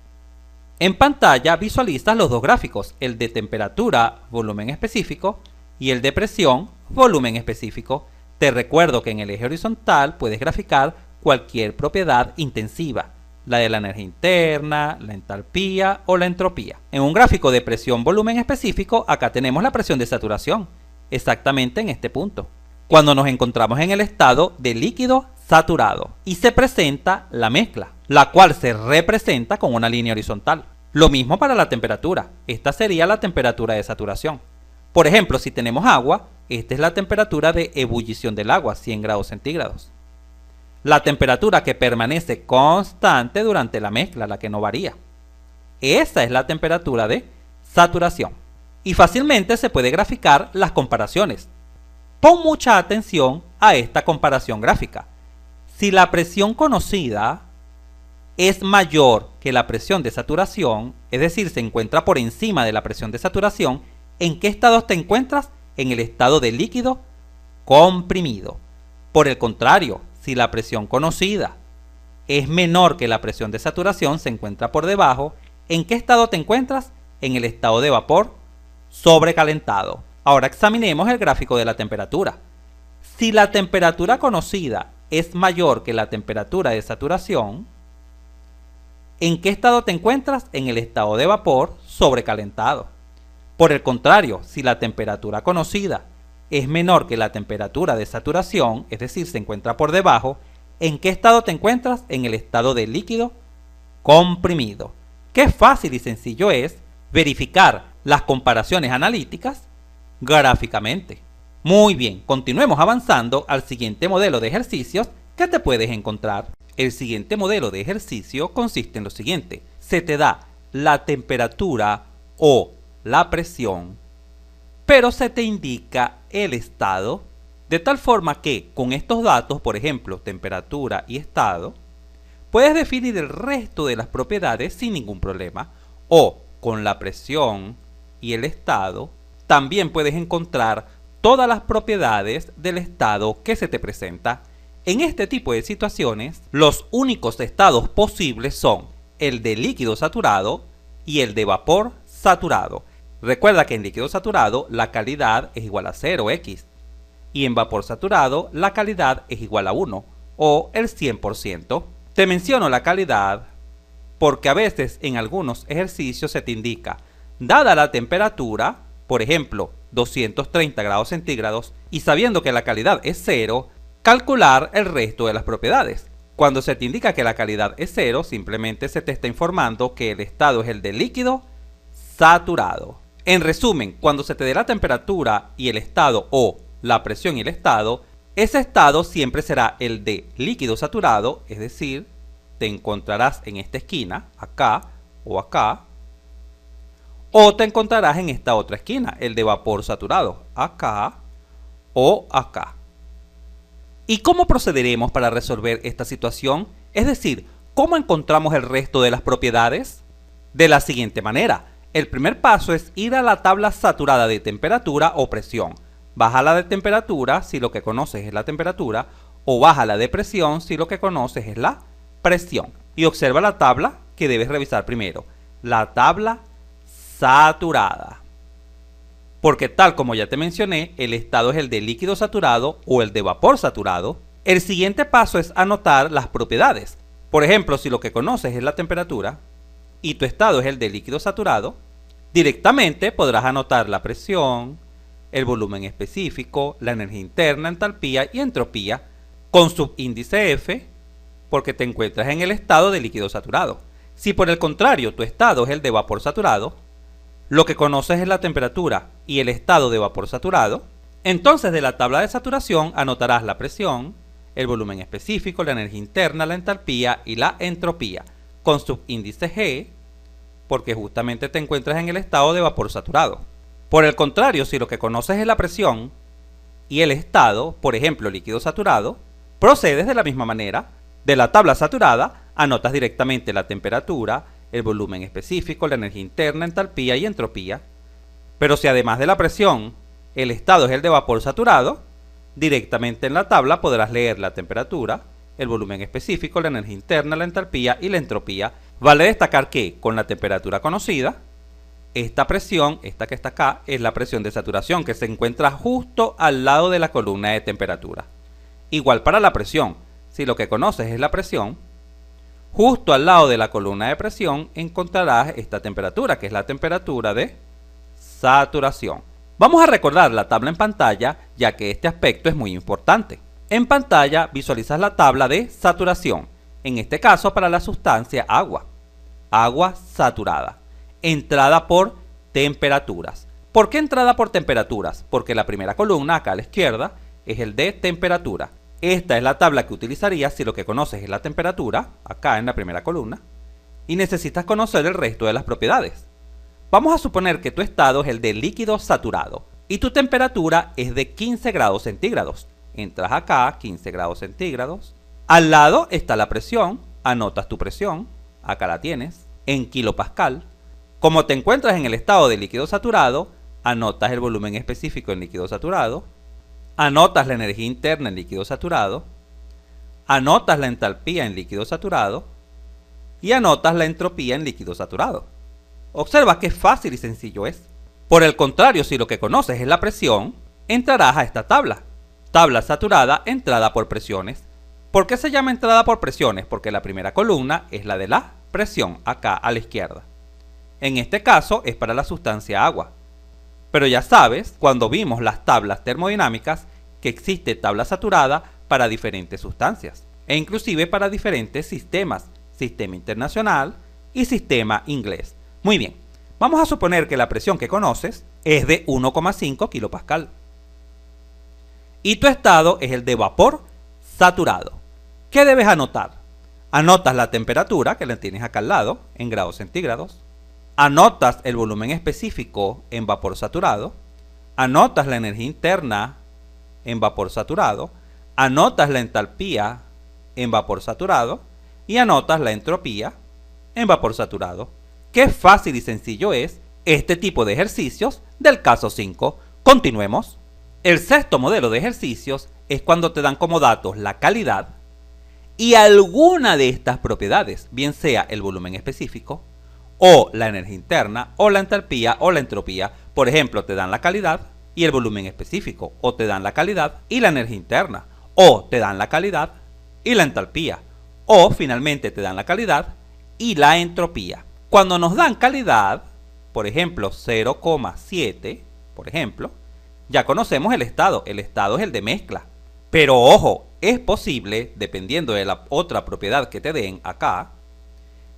En pantalla visualizas los dos gráficos, el de temperatura, volumen específico, y el de presión, volumen específico. Te recuerdo que en el eje horizontal puedes graficar cualquier propiedad intensiva, la de la energía interna, la entalpía o la entropía. En un gráfico de presión-volumen específico, acá tenemos la presión de saturación, exactamente en este punto, cuando nos encontramos en el estado de líquido saturado y se presenta la mezcla, la cual se representa con una línea horizontal. Lo mismo para la temperatura, esta sería la temperatura de saturación. Por ejemplo, si tenemos agua, esta es la temperatura de ebullición del agua, 100 grados centígrados. La temperatura que permanece constante durante la mezcla, la que no varía. Esa es la temperatura de saturación. Y fácilmente se puede graficar las comparaciones. Pon mucha atención a esta comparación gráfica. Si la presión conocida es mayor que la presión de saturación, es decir, se encuentra por encima de la presión de saturación, ¿en qué estado te encuentras? En el estado de líquido comprimido. Por el contrario, si la presión conocida es menor que la presión de saturación, se encuentra por debajo, ¿en qué estado te encuentras? En el estado de vapor sobrecalentado. Ahora examinemos el gráfico de la temperatura. Si la temperatura conocida es mayor que la temperatura de saturación, ¿en qué estado te encuentras? En el estado de vapor sobrecalentado. Por el contrario, si la temperatura conocida es menor que la temperatura de saturación, es decir, se encuentra por debajo, ¿en qué estado te encuentras? En el estado de líquido comprimido. Qué fácil y sencillo es verificar las comparaciones analíticas gráficamente. Muy bien, continuemos avanzando al siguiente modelo de ejercicios que te puedes encontrar. El siguiente modelo de ejercicio consiste en lo siguiente. Se te da la temperatura o la presión, pero se te indica el estado, de tal forma que con estos datos, por ejemplo, temperatura y estado, puedes definir el resto de las propiedades sin ningún problema. O con la presión y el estado, también puedes encontrar todas las propiedades del estado que se te presenta. En este tipo de situaciones, los únicos estados posibles son el de líquido saturado y el de vapor saturado. Recuerda que en líquido saturado la calidad es igual a 0x y en vapor saturado la calidad es igual a 1 o el 100%. Te menciono la calidad porque a veces en algunos ejercicios se te indica, dada la temperatura, por ejemplo 230 grados centígrados, y sabiendo que la calidad es 0, calcular el resto de las propiedades. Cuando se te indica que la calidad es 0, simplemente se te está informando que el estado es el de líquido saturado. En resumen, cuando se te dé la temperatura y el estado o la presión y el estado, Ese estado siempre será el de líquido saturado, es decir, te encontrarás en esta esquina, acá, o te encontrarás en esta otra esquina, el de vapor saturado, acá o acá. ¿Y cómo procederemos para resolver esta situación? Es decir, ¿cómo encontramos el resto de las propiedades? De la siguiente manera. El primer paso es ir a la tabla saturada de temperatura o presión. Baja la de temperatura si lo que conoces es la temperatura, o baja la de presión si lo que conoces es la presión. Y observa la tabla que debes revisar primero. La tabla saturada. Porque tal como ya te mencioné, el estado es el de líquido saturado o el de vapor saturado. El siguiente paso es anotar las propiedades. Por ejemplo, si lo que conoces es la temperatura y tu estado es el de líquido saturado, directamente podrás anotar la presión, el volumen específico, la energía interna, entalpía y entropía con subíndice F porque te encuentras en el estado de líquido saturado. Si por el contrario tu estado es el de vapor saturado, lo que conoces es la temperatura y el estado de vapor saturado, entonces de la tabla de saturación anotarás la presión, el volumen específico, la energía interna, la entalpía y la entropía con subíndice G porque justamente te encuentras en el estado de vapor saturado. Por el contrario, si lo que conoces es la presión y el estado, por ejemplo líquido saturado, procedes de la misma manera. De la tabla saturada anotas directamente la temperatura, el volumen específico, la energía interna, entalpía y entropía. Pero si además de la presión el estado es el de vapor saturado, directamente en la tabla podrás leer la temperatura, el volumen específico, la energía interna, la entalpía y la entropía. Vale destacar que con la temperatura conocida, esta presión, esta que está acá, es la presión de saturación que se encuentra justo al lado de la columna de temperatura. Igual para la presión, si lo que conoces es la presión, justo al lado de la columna de presión encontrarás esta temperatura, que es la temperatura de saturación. Vamos a recordar la tabla en pantalla, ya que este aspecto es muy importante. En pantalla visualizas la tabla de saturación, en este caso para la sustancia agua. Agua saturada. Entrada por temperaturas. ¿Por qué entrada por temperaturas? Porque la primera columna, acá a la izquierda, es el de temperatura. Esta es la tabla que utilizarías si lo que conoces es la temperatura, acá en la primera columna, y necesitas conocer el resto de las propiedades. Vamos a suponer que tu estado es el de líquido saturado y tu temperatura es de 15 grados centígrados. Entras acá, 15 grados centígrados. Al lado está la presión, anotas tu presión, acá la tienes, en kilopascal. Como te encuentras en el estado de líquido saturado, anotas el volumen específico en líquido saturado, anotas la energía interna en líquido saturado, anotas la entalpía en líquido saturado y anotas la entropía en líquido saturado. Observa qué fácil y sencillo es. Por el contrario, si lo que conoces es la presión, entrarás a esta tabla. Tabla saturada, entrada por presiones. ¿Por qué se llama entrada por presiones? Porque la primera columna es la de la presión, acá a la izquierda. En este caso es para la sustancia agua. Pero ya sabes, cuando vimos las tablas termodinámicas, que existe tabla saturada para diferentes sustancias, e inclusive para diferentes sistemas, sistema internacional y sistema inglés. Muy bien, vamos a suponer que la presión que conoces es de 1,5 kilopascal. Y tu estado es el de vapor saturado. ¿Qué debes anotar? Anotas la temperatura, que la tienes acá al lado, en grados centígrados. Anotas el volumen específico en vapor saturado. Anotas la energía interna en vapor saturado. Anotas la entalpía en vapor saturado. Y anotas la entropía en vapor saturado. Qué fácil y sencillo es este tipo de ejercicios del caso 5. Continuemos. El sexto modelo de ejercicios es cuando te dan como datos la calidad y alguna de estas propiedades, bien sea el volumen específico, o la energía interna, o la entalpía, o la entropía. Por ejemplo, te dan la calidad y el volumen específico, o te dan la calidad y la energía interna, o te dan la calidad y la entalpía, o finalmente te dan la calidad y la entropía. Cuando nos dan calidad, por ejemplo 0,7, por ejemplo, ya conocemos el estado es el de mezcla. Pero ojo, es posible, dependiendo de la otra propiedad que te den acá,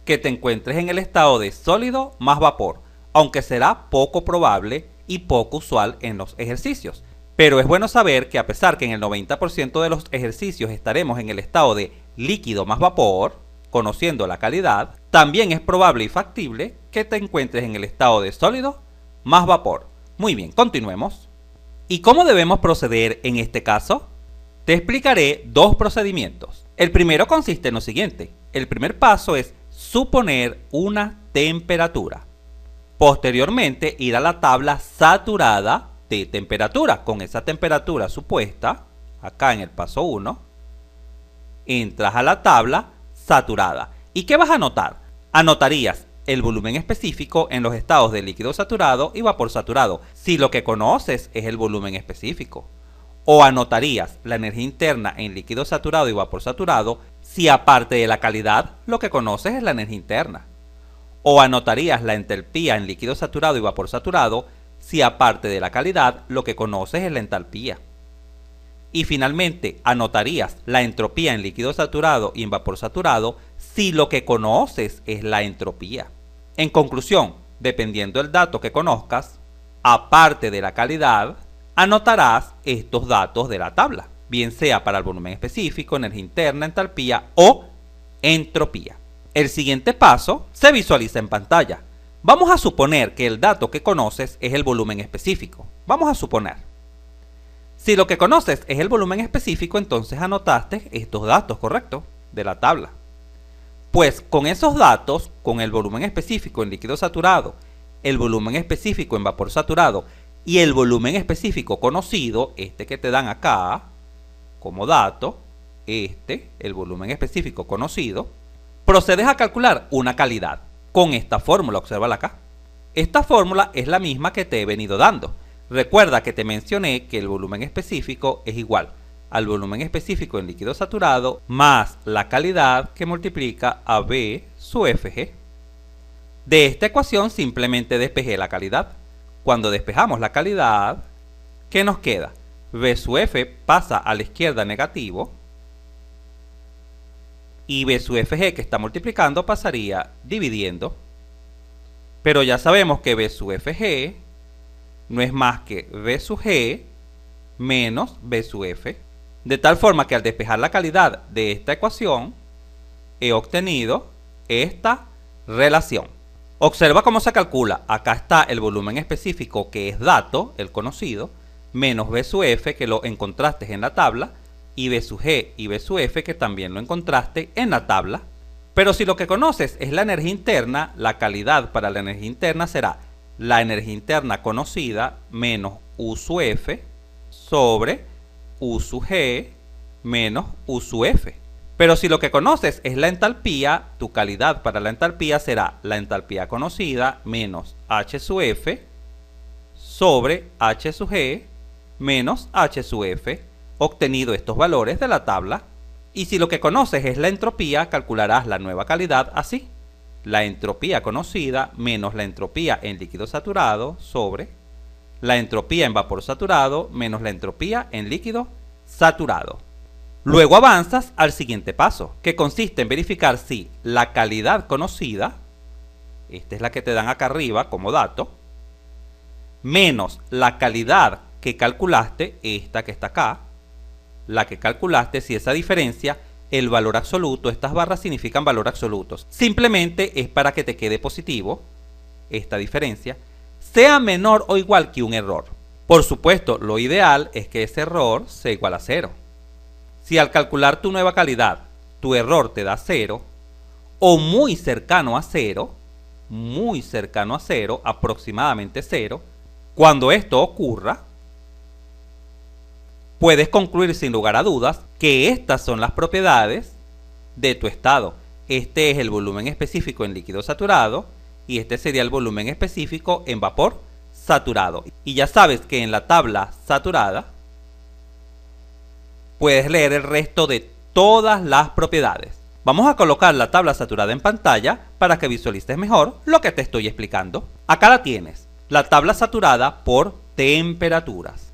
que te encuentres en el estado de sólido más vapor, aunque será poco probable y poco usual en los ejercicios. Pero es bueno saber que a pesar que en el 90% de los ejercicios estaremos en el estado de líquido más vapor, conociendo la calidad, también es probable y factible que te encuentres en el estado de sólido más vapor. Muy bien, continuemos. ¿Y cómo debemos proceder en este caso? Te explicaré dos procedimientos. El primero consiste en lo siguiente. El primer paso es suponer una temperatura. Posteriormente, ir a la tabla saturada de temperatura. Con esa temperatura supuesta, acá en el paso 1, entras a la tabla saturada. ¿Y qué vas a anotar? Anotarías el volumen específico en los estados de líquido saturado y vapor saturado, si lo que conoces es el volumen específico. O anotarías la energía interna en líquido saturado y vapor saturado, si aparte de la calidad, lo que conoces es la energía interna. O anotarías la entalpía en líquido saturado y vapor saturado, si aparte de la calidad, lo que conoces es la entalpía. Y finalmente, anotarías la entropía en líquido saturado y en vapor saturado, si lo que conoces es la entropía. En conclusión, dependiendo del dato que conozcas, aparte de la calidad, anotarás estos datos de la tabla, bien sea para el volumen específico, energía interna, entalpía o entropía. El siguiente paso se visualiza en pantalla. Vamos a suponer que el dato que conoces es el volumen específico. Vamos a suponer. Si lo que conoces es el volumen específico, entonces anotaste estos datos, ¿correcto? De la tabla. Pues con esos datos, con el volumen específico en líquido saturado, el volumen específico en vapor saturado y el volumen específico conocido, este que te dan acá como dato, el volumen específico conocido, procedes a calcular una calidad con esta fórmula, obsérvala acá. Esta fórmula es la misma que te he venido dando. Recuerda que te mencioné que el volumen específico es igual al volumen específico en líquido saturado más la calidad que multiplica a B su FG. De esta ecuación simplemente despejé la calidad. Cuando despejamos la calidad, ¿qué nos queda? B su F pasa a la izquierda negativo y B su FG que está multiplicando pasaría dividiendo. Pero ya sabemos que B su FG no es más que B su G menos B su F. De tal forma que al despejar la calidad de esta ecuación, he obtenido esta relación. Observa cómo se calcula. Acá está el volumen específico que es dato, el conocido, menos B su F que lo encontraste en la tabla, y B su G y B su F que también lo encontraste en la tabla. Pero si lo que conoces es la energía interna, la calidad para la energía interna será la energía interna conocida menos U su F sobre U su G menos U su F. Pero si lo que conoces es la entalpía, tu calidad para la entalpía será la entalpía conocida menos H su F sobre H su G menos H su F, obtenido estos valores de la tabla. Y si lo que conoces es la entropía, calcularás la nueva calidad así: la entropía conocida menos la entropía en líquido saturado sobre la entropía en vapor saturado menos la entropía en líquido saturado. Luego avanzas al siguiente paso, que consiste en verificar si la calidad conocida, esta es la que te dan acá arriba como dato, menos la calidad que calculaste, esta que está acá, la que calculaste, si esa diferencia, el valor absoluto, estas barras significan valor absolutos. Simplemente es para que te quede positivo, esta diferencia, sea menor o igual que un error. Por supuesto, lo ideal es que ese error sea igual a 0. Si al calcular tu nueva calidad, tu error te da 0, o muy cercano a 0, aproximadamente 0, cuando esto ocurra, puedes concluir sin lugar a dudas que estas son las propiedades de tu estado. Este es el volumen específico en líquido saturado y este sería el volumen específico en vapor saturado. Y ya sabes que en la tabla saturada puedes leer el resto de todas las propiedades. Vamos a colocar la tabla saturada en pantalla para que visualices mejor lo que te estoy explicando. Acá la tienes, la tabla saturada por temperaturas.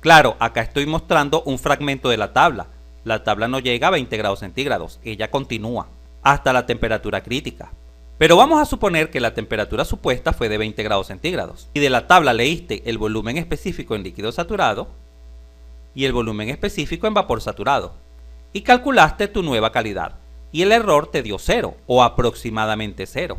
Claro, acá estoy mostrando un fragmento de la tabla. La tabla no llega a 20 grados centígrados, ella continúa hasta la temperatura crítica. Pero vamos a suponer que la temperatura supuesta fue de 20 grados centígrados y de la tabla leíste el volumen específico en líquido saturado, y el volumen específico en vapor saturado, y calculaste tu nueva calidad, y el error te dio 0 o aproximadamente 0.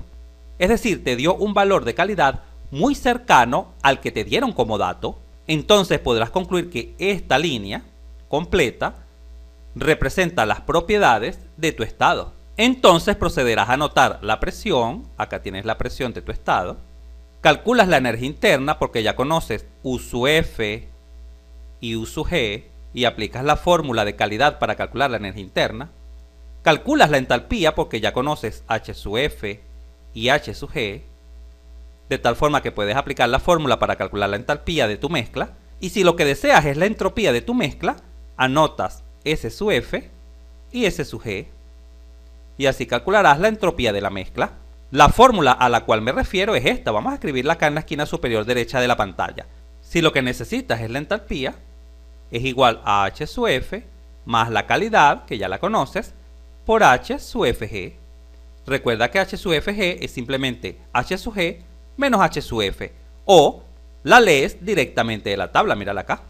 Es decir, te dio un valor de calidad muy cercano al que te dieron como dato. Entonces podrás concluir que esta línea completa representa las propiedades de tu estado. Entonces procederás a anotar la presión, acá tienes la presión de tu estado, calculas la energía interna porque ya conoces U sub F y U sub G y aplicas la fórmula de calidad para calcular la energía interna, calculas la entalpía porque ya conoces H sub F y H sub G, de tal forma que puedes aplicar la fórmula para calcular la entalpía de tu mezcla, y si lo que deseas es la entropía de tu mezcla, anotas S sub F y S sub G, y así calcularás la entropía de la mezcla. La fórmula a la cual me refiero es esta, vamos a escribirla acá en la esquina superior derecha de la pantalla. Si lo que necesitas es la entalpía, es igual a H sub F más la calidad, que ya la conoces, por H sub Fg. Recuerda que H sub Fg es simplemente H sub G menos H sub F, o la lees directamente de la tabla, mírala acá.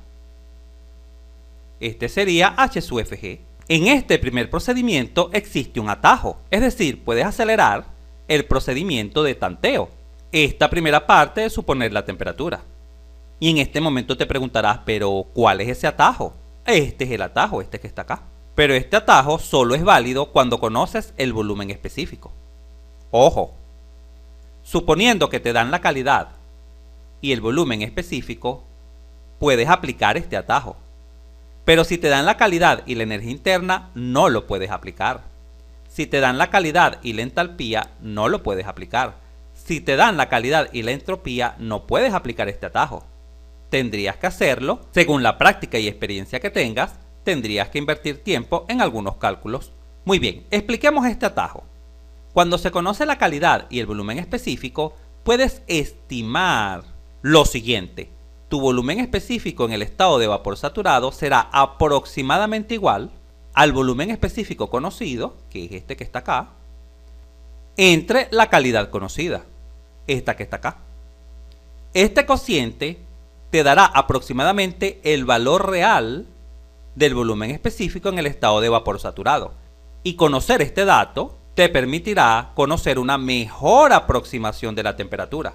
Este sería H sub Fg. En este primer procedimiento existe un atajo, es decir, puedes acelerar el procedimiento de tanteo. Esta primera parte es suponer la temperatura. Y en este momento te preguntarás, pero ¿cuál es ese atajo? Este es el atajo, este que está acá. Pero este atajo solo es válido cuando conoces el volumen específico. Ojo, suponiendo que te dan la calidad y el volumen específico, puedes aplicar este atajo. Pero si te dan la calidad y la energía interna, no lo puedes aplicar. Si te dan la calidad y la entalpía, no lo puedes aplicar. Si te dan la calidad y la entropía, no puedes aplicar este atajo. Tendrías que hacerlo, según la práctica y experiencia que tengas, tendrías que invertir tiempo en algunos cálculos. Muy bien, expliquemos este atajo. Cuando se conoce la calidad y el volumen específico, puedes estimar lo siguiente. Tu volumen específico en el estado de vapor saturado será aproximadamente igual al volumen específico conocido, que es este que está acá, entre la calidad conocida, esta que está acá. Este cociente te dará aproximadamente el valor real del volumen específico en el estado de vapor saturado. Y conocer este dato te permitirá conocer una mejor aproximación de la temperatura.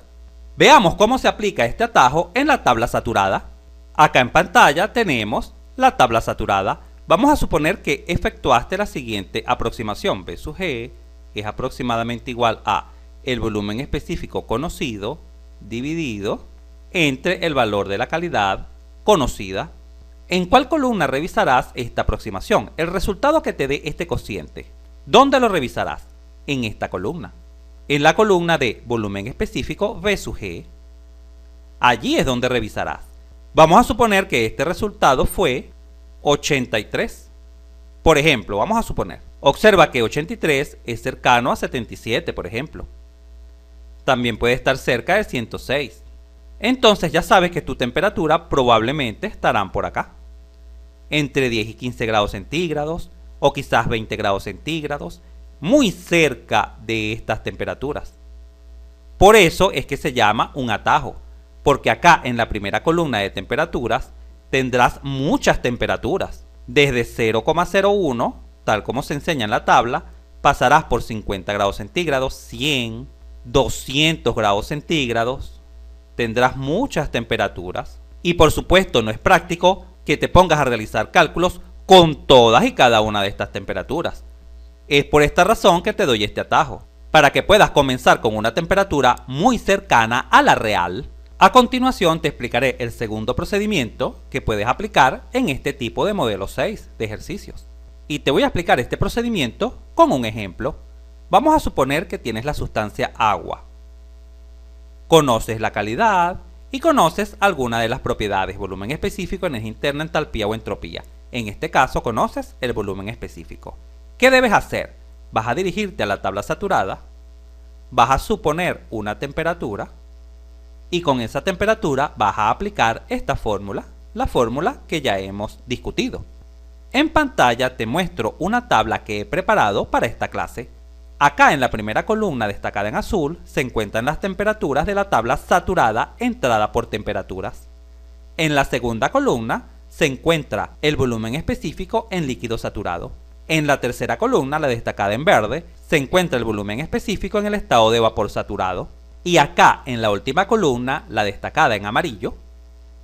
Veamos cómo se aplica este atajo en la tabla saturada. Acá en pantalla tenemos la tabla saturada. Vamos a suponer que efectuaste la siguiente aproximación. B sub G es aproximadamente igual a el volumen específico conocido dividido entre el valor de la calidad conocida. ¿En cuál columna revisarás esta aproximación? El resultado que te dé este cociente. ¿Dónde lo revisarás? En esta columna. En la columna de volumen específico B sub G. Allí es donde revisarás. Vamos a suponer que este resultado fue 83. Por ejemplo, vamos a suponer. Observa que 83 es cercano a 77, por ejemplo. También puede estar cerca de 106. Entonces ya sabes que tu temperatura probablemente estarán por acá. Entre 10 y 15 grados centígrados, o quizás 20 grados centígrados, muy cerca de estas temperaturas. Por eso es que se llama un atajo, porque acá en la primera columna de temperaturas tendrás muchas temperaturas. Desde 0,01, tal como se enseña en la tabla, pasarás por 50 grados centígrados, 100, 200 grados centígrados. Tendrás muchas temperaturas. Y por supuesto no es práctico que te pongas a realizar cálculos con todas y cada una de estas temperaturas. Es por esta razón que te doy este atajo, para que puedas comenzar con una temperatura muy cercana a la real. A continuación te explicaré el segundo procedimiento que puedes aplicar en este tipo de modelo 6 de ejercicios. Y te voy a explicar este procedimiento con un ejemplo. Vamos a suponer que tienes la sustancia agua. Conoces la calidad y conoces alguna de las propiedades: volumen específico, energía interna, entalpía o entropía. En este caso conoces el volumen específico. ¿Qué debes hacer? Vas a dirigirte a la tabla saturada, vas a suponer una temperatura y con esa temperatura vas a aplicar esta fórmula, la fórmula que ya hemos discutido. En pantalla te muestro una tabla que he preparado para esta clase. Acá en la primera columna destacada en azul se encuentran las temperaturas de la tabla saturada entrada por temperaturas. En la segunda columna se encuentra el volumen específico en líquido saturado. En la tercera columna, la destacada en verde, se encuentra el volumen específico en el estado de vapor saturado. Y acá, en la última columna, la destacada en amarillo,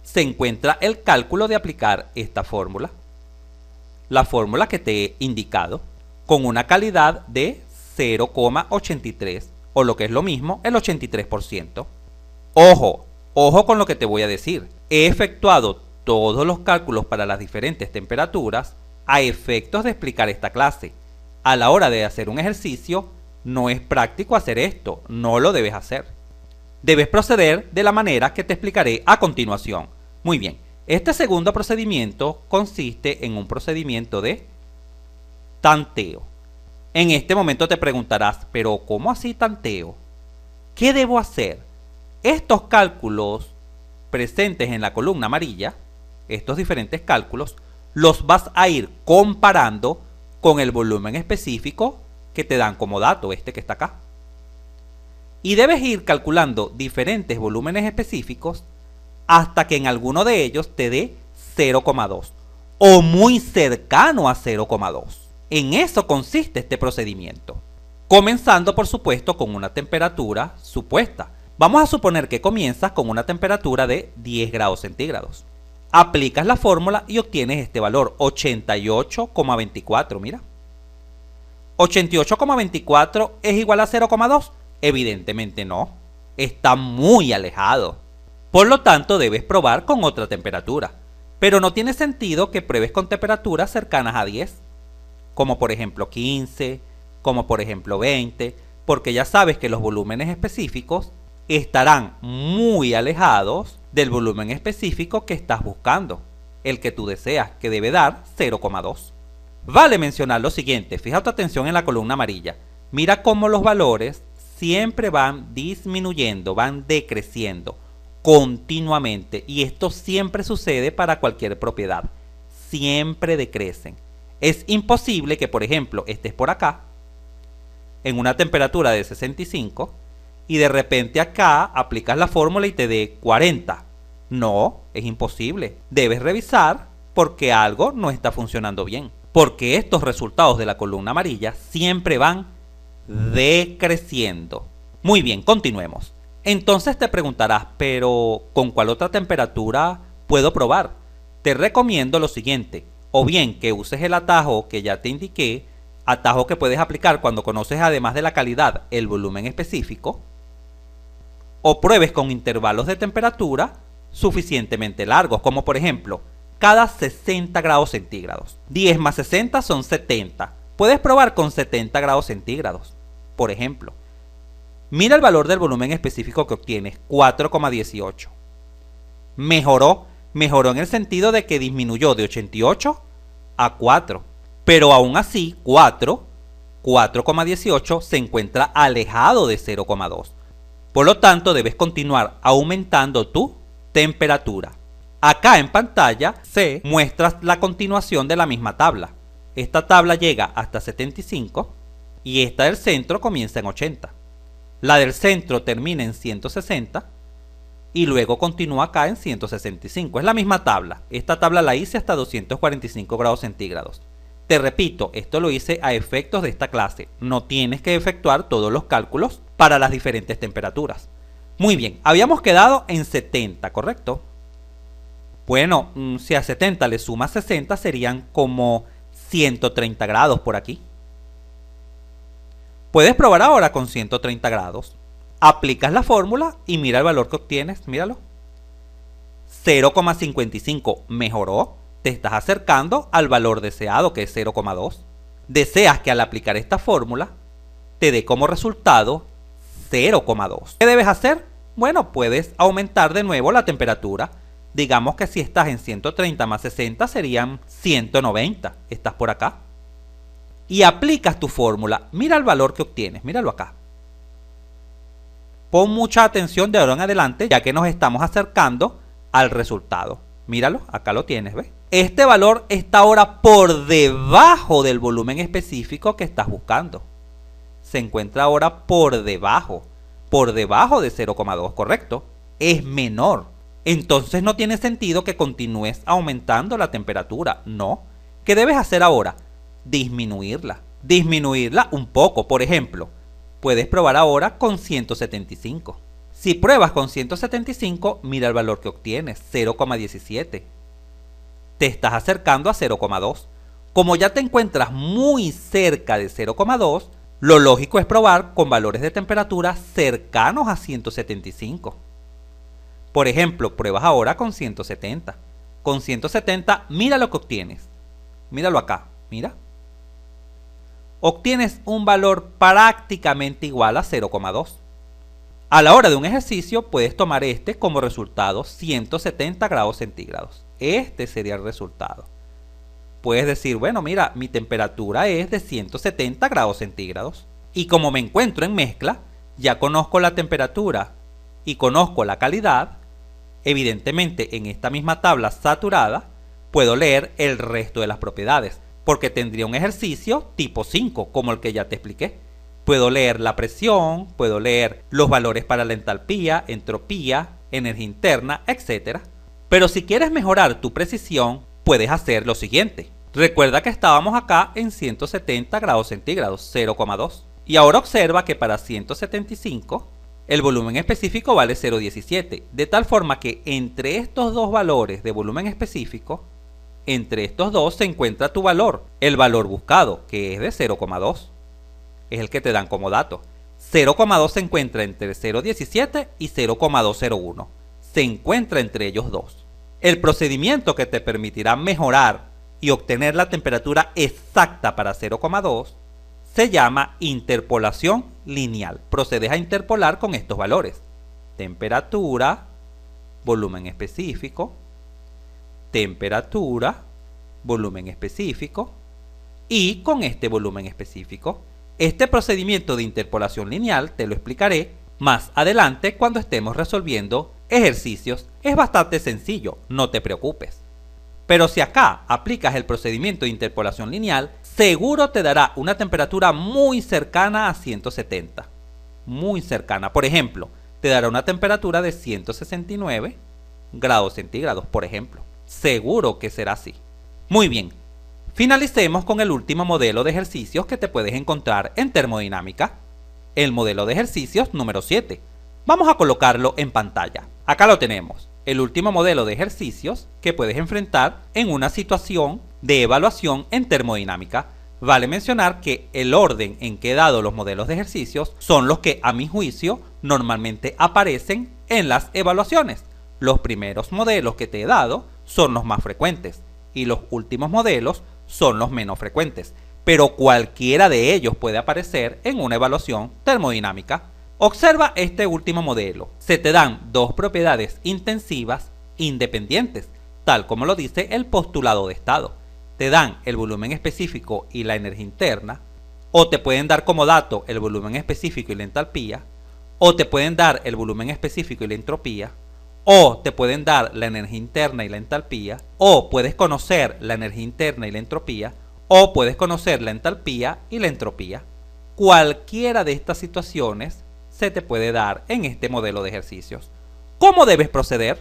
se encuentra el cálculo de aplicar esta fórmula. La fórmula que te he indicado, con una calidad de 0,83, o lo que es lo mismo, el 83%. Ojo, ojo con lo que te voy a decir. He efectuado todos los cálculos para las diferentes temperaturas a efectos de explicar esta clase. A la hora de hacer un ejercicio, no es práctico hacer esto, no lo debes hacer. Debes proceder de la manera que te explicaré a continuación. Muy bien, este segundo procedimiento consiste en un procedimiento de tanteo. En este momento te preguntarás, ¿pero cómo así tanteo? ¿Qué debo hacer? Estos cálculos presentes en la columna amarilla, estos diferentes cálculos, los vas a ir comparando con el volumen específico que te dan como dato, este que está acá. Y debes ir calculando diferentes volúmenes específicos hasta que en alguno de ellos te dé 0,2 o muy cercano a 0,2. En eso consiste este procedimiento. Comenzando, por supuesto, con una temperatura supuesta. Vamos a suponer que comienzas con una temperatura de 10 grados centígrados. Aplicas la fórmula y obtienes este valor, 88,24, mira. 88,24 es igual a 0,2. Evidentemente no, está muy alejado. Por lo tanto, debes probar con otra temperatura. Pero no tiene sentido que pruebes con temperaturas cercanas a 10, como por ejemplo 15, como por ejemplo 20, porque ya sabes que los volúmenes específicos estarán muy alejados del volumen específico que estás buscando, el que tú deseas, que debe dar 0,2. Vale mencionar lo siguiente, fija tu atención en la columna amarilla. Mira cómo los valores siempre van disminuyendo, van decreciendo continuamente, y esto siempre sucede para cualquier propiedad, siempre decrecen. Es imposible que, por ejemplo, estés por acá en una temperatura de 65 y de repente acá aplicas la fórmula y te dé 40. No, es imposible. Debes revisar porque algo no está funcionando bien, porque estos resultados de la columna amarilla siempre van decreciendo. Muy bien, continuemos. Entonces te preguntarás, pero ¿con cuál otra temperatura puedo probar? Te recomiendo lo siguiente, o bien que uses el atajo que ya te indiqué, atajo que puedes aplicar cuando conoces además de la calidad el volumen específico, o pruebes con intervalos de temperatura suficientemente largos, como por ejemplo, cada 60 grados centígrados. 10 más 60 son 70. Puedes probar con 70 grados centígrados, por ejemplo. Mira el valor del volumen específico que obtienes, 4,18. Mejoró en el sentido de que disminuyó de 88 a 4. Pero aún así, 4,18 se encuentra alejado de 0,2. Por lo tanto, debes continuar aumentando tu temperatura. Acá en pantalla se muestra la continuación de la misma tabla. Esta tabla llega hasta 75 y esta del centro comienza en 80. La del centro termina en 160 y luego continúa acá en 165. Es la misma tabla. Esta tabla la hice hasta 245 grados centígrados. Te repito, esto lo hice a efectos de esta clase. No tienes que efectuar todos los cálculos para las diferentes temperaturas. Muy bien, habíamos quedado en 70, ¿correcto? Bueno, si a 70 le sumas 60 serían como 130 grados por aquí. Puedes probar ahora con 130 grados. Aplicas la fórmula y mira el valor que obtienes, míralo. 0,55 mejoró. Te estás acercando al valor deseado, que es 0,2. Deseas que al aplicar esta fórmula te dé como resultado 0,2. ¿Qué debes hacer? Bueno, puedes aumentar de nuevo la temperatura. Digamos que si estás en 130 más 60 serían 190. Estás por acá. Y aplicas tu fórmula. Mira el valor que obtienes. Míralo acá. Pon mucha atención de ahora en adelante, ya que nos estamos acercando al resultado. Míralo, acá lo tienes, ¿ves? Este valor está ahora por debajo del volumen específico que estás buscando. Se encuentra ahora por debajo de 0,2, ¿correcto? Es menor. entonces no tiene sentido que continúes aumentando la temperatura, no. ¿Qué debes hacer ahora? Disminuirla. Disminuirla un poco, por ejemplo. Puedes probar ahora con 175. Si pruebas con 175, mira el valor que obtienes, 0,17. Te estás acercando a 0,2. Como ya te encuentras muy cerca de 0,2, lo lógico es probar con valores de temperatura cercanos a 175. Por ejemplo, pruebas ahora con 170. Con 170, mira lo que obtienes. Míralo acá, mira. Obtienes un valor prácticamente igual a 0,2. A la hora de un ejercicio puedes tomar este como resultado 170 grados centígrados. Este sería el resultado. Puedes decir, bueno, mira, mi temperatura es de 170 grados centígrados. Y como me encuentro en mezcla, ya conozco la temperatura y conozco la calidad. Evidentemente, en esta misma tabla saturada, puedo leer el resto de las propiedades, porque tendría un ejercicio tipo 5, como el que ya te expliqué. Puedo leer la presión, puedo leer los valores para la entalpía, entropía, energía interna, etc. Pero si quieres mejorar tu precisión, puedes hacer lo siguiente. Recuerda que estábamos acá en 170 grados centígrados, 0,2. Y ahora observa que para 175, el volumen específico vale 0,17. De tal forma que entre estos dos valores de volumen específico, entre estos dos se encuentra tu valor, el valor buscado, que es de 0,2. Es el que te dan como dato. 0,2 se encuentra entre 0,17 y 0,201. Se encuentra entre ellos dos. El procedimiento que te permitirá mejorar y obtener la temperatura exacta para 0,2 se llama interpolación lineal. Procedes a interpolar con estos valores. Temperatura, volumen específico, temperatura, volumen específico y con este volumen específico. Este procedimiento de interpolación lineal te lo explicaré más adelante cuando estemos resolviendo ejercicios. Es bastante sencillo, no te preocupes. Pero si acá aplicas el procedimiento de interpolación lineal, seguro te dará una temperatura muy cercana a 170. Muy cercana. Por ejemplo, te dará una temperatura de 169 grados centígrados, por ejemplo. Seguro que será así. Muy bien. Finalicemos con el último modelo de ejercicios que te puedes encontrar en termodinámica, el modelo de ejercicios número 7. Vamos a colocarlo en pantalla. Acá lo tenemos, el último modelo de ejercicios que puedes enfrentar en una situación de evaluación en termodinámica. Vale mencionar que el orden en que he dado los modelos de ejercicios son los que, a mi juicio, normalmente aparecen en las evaluaciones. Los primeros modelos que te he dado son los más frecuentes y los últimos modelos son los menos frecuentes, pero cualquiera de ellos puede aparecer en una evaluación termodinámica. Observa este último modelo. Se te dan dos propiedades intensivas independientes, tal como lo dice el postulado de estado. Te dan el volumen específico y la energía interna, o te pueden dar como dato el volumen específico y la entalpía, o te pueden dar el volumen específico y la entropía, o te pueden dar la energía interna y la entalpía, o puedes conocer la energía interna y la entropía, o puedes conocer la entalpía y la entropía. Cualquiera de estas situaciones se te puede dar en este modelo de ejercicios. ¿Cómo debes proceder?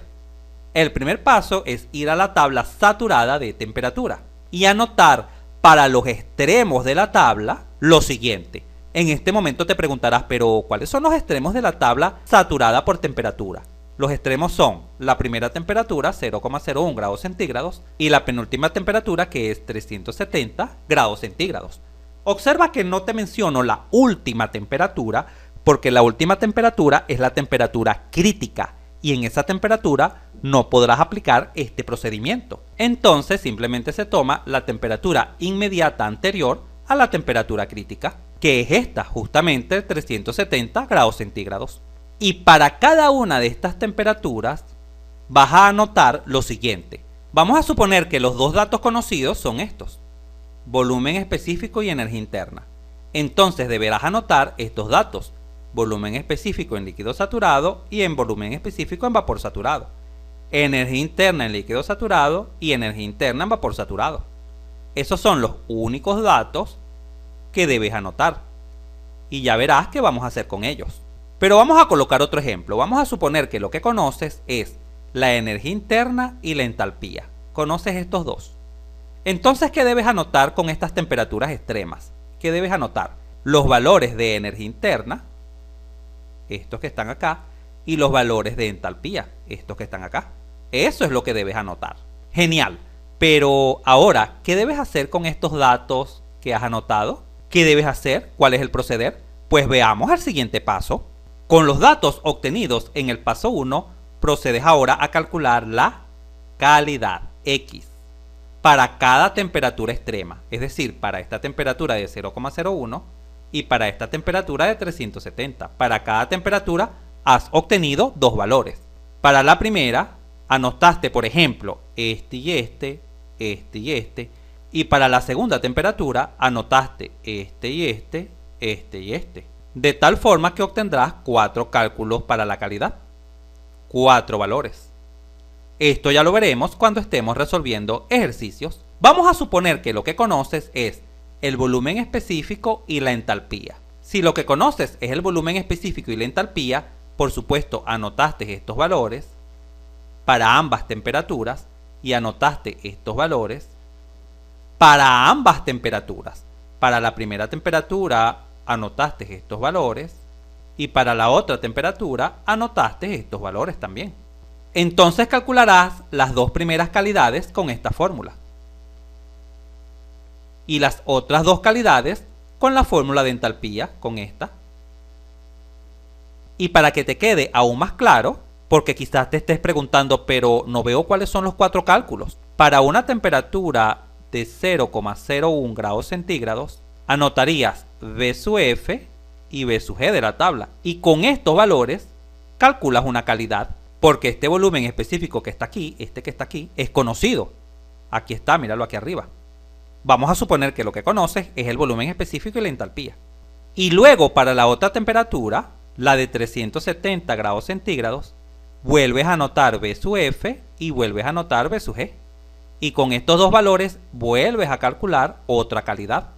El primer paso es ir a la tabla saturada de temperatura y anotar para los extremos de la tabla lo siguiente. En este momento te preguntarás, pero ¿cuáles son los extremos de la tabla saturada por temperatura? Los extremos son la primera temperatura, 0,01 grados centígrados, y la penúltima temperatura, que es 370 grados centígrados. Observa que no te menciono la última temperatura, porque la última temperatura es la temperatura crítica, y en esa temperatura no podrás aplicar este procedimiento. Entonces simplemente se toma la temperatura inmediata anterior a la temperatura crítica, que es esta, justamente 370 grados centígrados. Y para cada una de estas temperaturas vas a anotar lo siguiente. Vamos a suponer que los dos datos conocidos son estos: volumen específico y energía interna. Entonces deberás anotar estos datos: volumen específico en líquido saturado y en volumen específico en vapor saturado, energía interna en líquido saturado y energía interna en vapor saturado. Esos son los únicos datos que debes anotar y ya verás qué vamos a hacer con ellos. Pero vamos a colocar otro ejemplo. Vamos a suponer que lo que conoces es la energía interna y la entalpía. ¿Conoces estos dos? Entonces, ¿qué debes anotar con estas temperaturas extremas? ¿Qué debes anotar? Los valores de energía interna, estos que están acá, y los valores de entalpía, estos que están acá. Eso es lo que debes anotar. Genial. Pero ahora, ¿qué debes hacer con estos datos que has anotado? ¿Qué debes hacer? ¿Cuál es el proceder? Pues veamos el siguiente paso. Con los datos obtenidos en el paso 1, procedes ahora a calcular la calidad X para cada temperatura extrema, es decir, para esta temperatura de 0,01 y para esta temperatura de 370. Para cada temperatura has obtenido dos valores. Para la primera, anotaste, por ejemplo, este y este, este y este, y para la segunda temperatura anotaste este y este, este y este. De tal forma que obtendrás 4 cálculos para la calidad. 4 valores. Esto ya lo veremos cuando estemos resolviendo ejercicios. Vamos a suponer que lo que conoces es el volumen específico y la entalpía. Si lo que conoces es el volumen específico y la entalpía, por supuesto anotaste estos valores para ambas temperaturas y anotaste estos valores para ambas temperaturas. Para la primera temperatura anotaste estos valores y para la otra temperatura anotaste estos valores también. Entonces calcularás las dos primeras calidades con esta fórmula y las otras dos calidades con la fórmula de entalpía, con esta. Y para que te quede aún más claro, porque quizás te estés preguntando, pero no veo cuáles son los 4 cálculos. Para una temperatura de 0,01 grados centígrados, anotarías V sub F y V sub G de la tabla. Y con estos valores calculas una calidad, porque este volumen específico que está aquí, este que está aquí, es conocido. Aquí está, míralo aquí arriba. Vamos a suponer que lo que conoces es el volumen específico y la entalpía. Y luego para la otra temperatura, la de 370 grados centígrados, vuelves a anotar V sub F y vuelves a anotar V sub G. Y con estos dos valores vuelves a calcular otra calidad.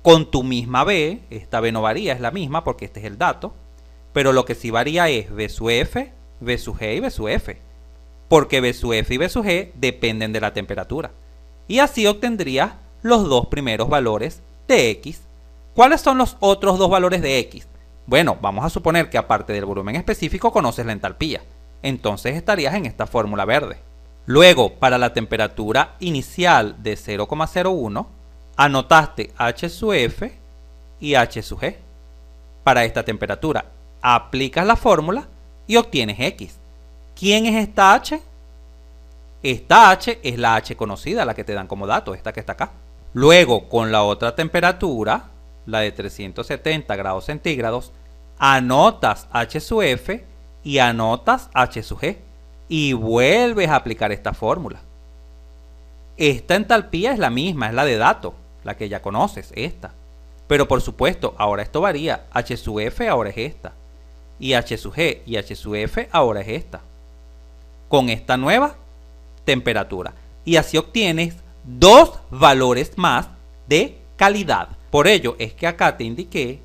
Con tu misma V, esta V no varía, es la misma porque este es el dato, pero lo que sí varía es V sub F, V sub G y V sub F, porque V sub F y V sub G dependen de la temperatura. Y así obtendrías los dos primeros valores de X. ¿Cuáles son los otros dos valores de X? Bueno, vamos a suponer que aparte del volumen específico conoces la entalpía. Entonces estarías en esta fórmula verde. Luego, para la temperatura inicial de 0,01, anotaste H sub F y H sub G. Para esta temperatura, aplicas la fórmula y obtienes X. ¿Quién es esta H? Esta H es la H conocida, la que te dan como dato, esta que está acá. Luego, con la otra temperatura, la de 370 grados centígrados, anotas H sub F y anotas H sub G y vuelves a aplicar esta fórmula. Esta entalpía es la misma, es la de dato, la que ya conoces, esta. Pero por supuesto, ahora esto varía. H sub F ahora es esta. Y H sub G y H sub F ahora es esta. Con esta nueva temperatura. Y así obtienes dos valores más de calidad. Por ello es que acá te indiqué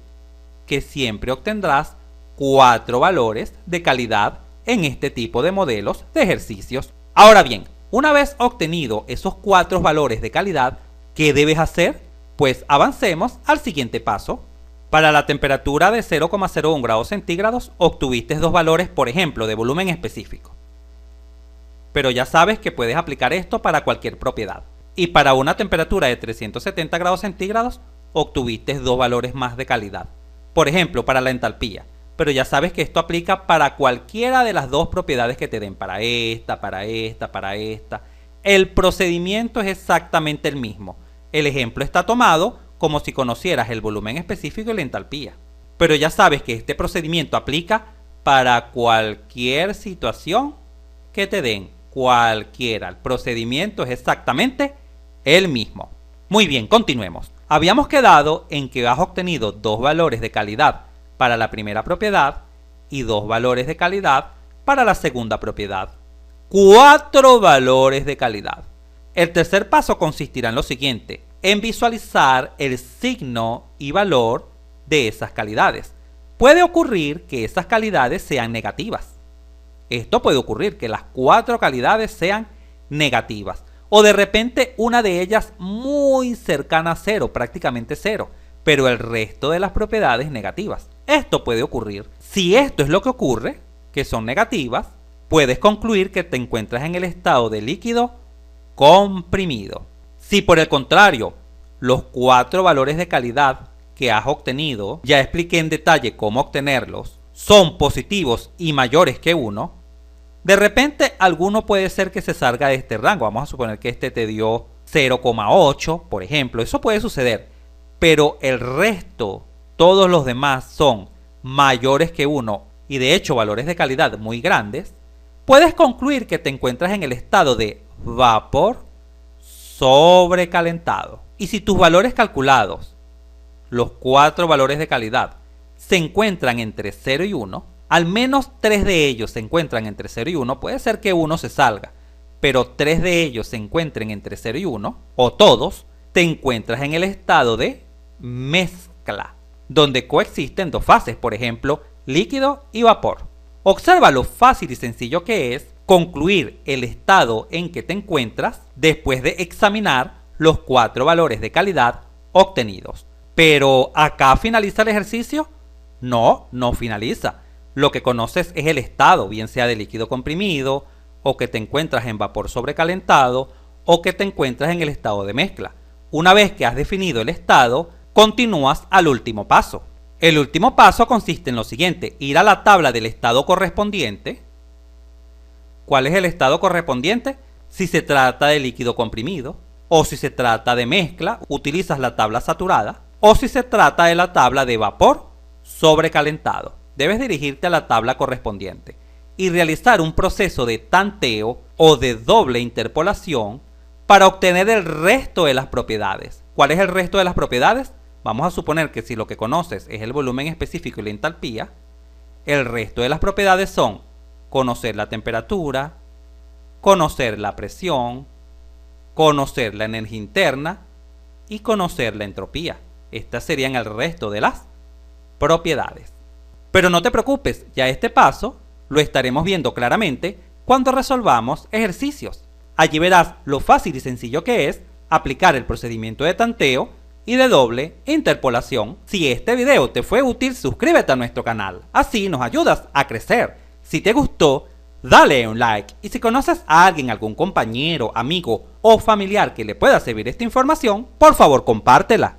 que siempre obtendrás 4 valores de calidad en este tipo de modelos de ejercicios. Ahora bien, una vez obtenido esos 4 valores de calidad, ¿qué debes hacer? Pues avancemos al siguiente paso. Para la temperatura de 0,01 grados centígrados obtuviste dos valores, por ejemplo, de volumen específico. Pero ya sabes que puedes aplicar esto para cualquier propiedad. Y para una temperatura de 370 grados centígrados obtuviste dos valores más de calidad. Por ejemplo, para la entalpía. Pero ya sabes que esto aplica para cualquiera de las dos propiedades que te den. Para esta, para esta, para esta. El procedimiento es exactamente el mismo. El ejemplo está tomado como si conocieras el volumen específico y la entalpía. Pero ya sabes que este procedimiento aplica para cualquier situación que te den. Cualquiera. El procedimiento es exactamente el mismo. Muy bien, continuemos. Habíamos quedado en que has obtenido dos valores de calidad para la primera propiedad y dos valores de calidad para la segunda propiedad. 4 valores de calidad. El tercer paso consistirá en lo siguiente, en visualizar el signo y valor de esas calidades. Puede ocurrir que esas calidades sean negativas. Esto puede ocurrir, que las 4 calidades sean negativas, o de repente una de ellas muy cercana a cero, prácticamente cero, pero el resto de las propiedades negativas. Esto puede ocurrir. Si esto es lo que ocurre, que son negativas, puedes concluir que te encuentras en el estado de líquido comprimido. Si por el contrario, los 4 valores de calidad que has obtenido, ya expliqué en detalle cómo obtenerlos, son positivos y mayores que 1, de repente alguno puede ser que se salga de este rango. Vamos a suponer que este te dio 0,8, por ejemplo. Eso puede suceder, pero el resto, todos los demás son mayores que 1 y de hecho valores de calidad muy grandes. Puedes concluir que te encuentras en el estado de vapor sobrecalentado. Y si tus valores calculados, los 4 valores de calidad, se encuentran entre 0 y 1, al menos 3 de ellos se encuentran entre 0 y 1, puede ser que uno se salga, pero 3 de ellos se encuentren entre 0 y 1, o todos, te encuentras en el estado de mezcla, donde coexisten 2 fases, por ejemplo, líquido y vapor. Observa lo fácil y sencillo que es concluir el estado en que te encuentras después de examinar los 4 valores de calidad obtenidos. Pero ¿acá finaliza el ejercicio? No, no finaliza. Lo que conoces es el estado, bien sea de líquido comprimido, o que te encuentras en vapor sobrecalentado, o que te encuentras en el estado de mezcla. Una vez que has definido el estado, continúas al último paso. El último paso consiste en lo siguiente: ir a la tabla del estado correspondiente. ¿Cuál es el estado correspondiente? Si se trata de líquido comprimido, o si se trata de mezcla, utilizas la tabla saturada, o si se trata de la tabla de vapor sobrecalentado. Debes dirigirte a la tabla correspondiente y realizar un proceso de tanteo o de doble interpolación para obtener el resto de las propiedades. ¿Cuál es el resto de las propiedades? Vamos a suponer que si lo que conoces es el volumen específico y la entalpía, el resto de las propiedades son conocer la temperatura, conocer la presión, conocer la energía interna y conocer la entropía. Estas serían el resto de las propiedades. Pero no te preocupes, ya este paso lo estaremos viendo claramente cuando resolvamos ejercicios. Allí verás lo fácil y sencillo que es aplicar el procedimiento de tanteo y de doble interpolación. Si este video te fue útil, suscríbete a nuestro canal, así nos ayudas a crecer. Si te gustó, dale un like, y si conoces a alguien, algún compañero, amigo o familiar que le pueda servir esta información, por favor compártela.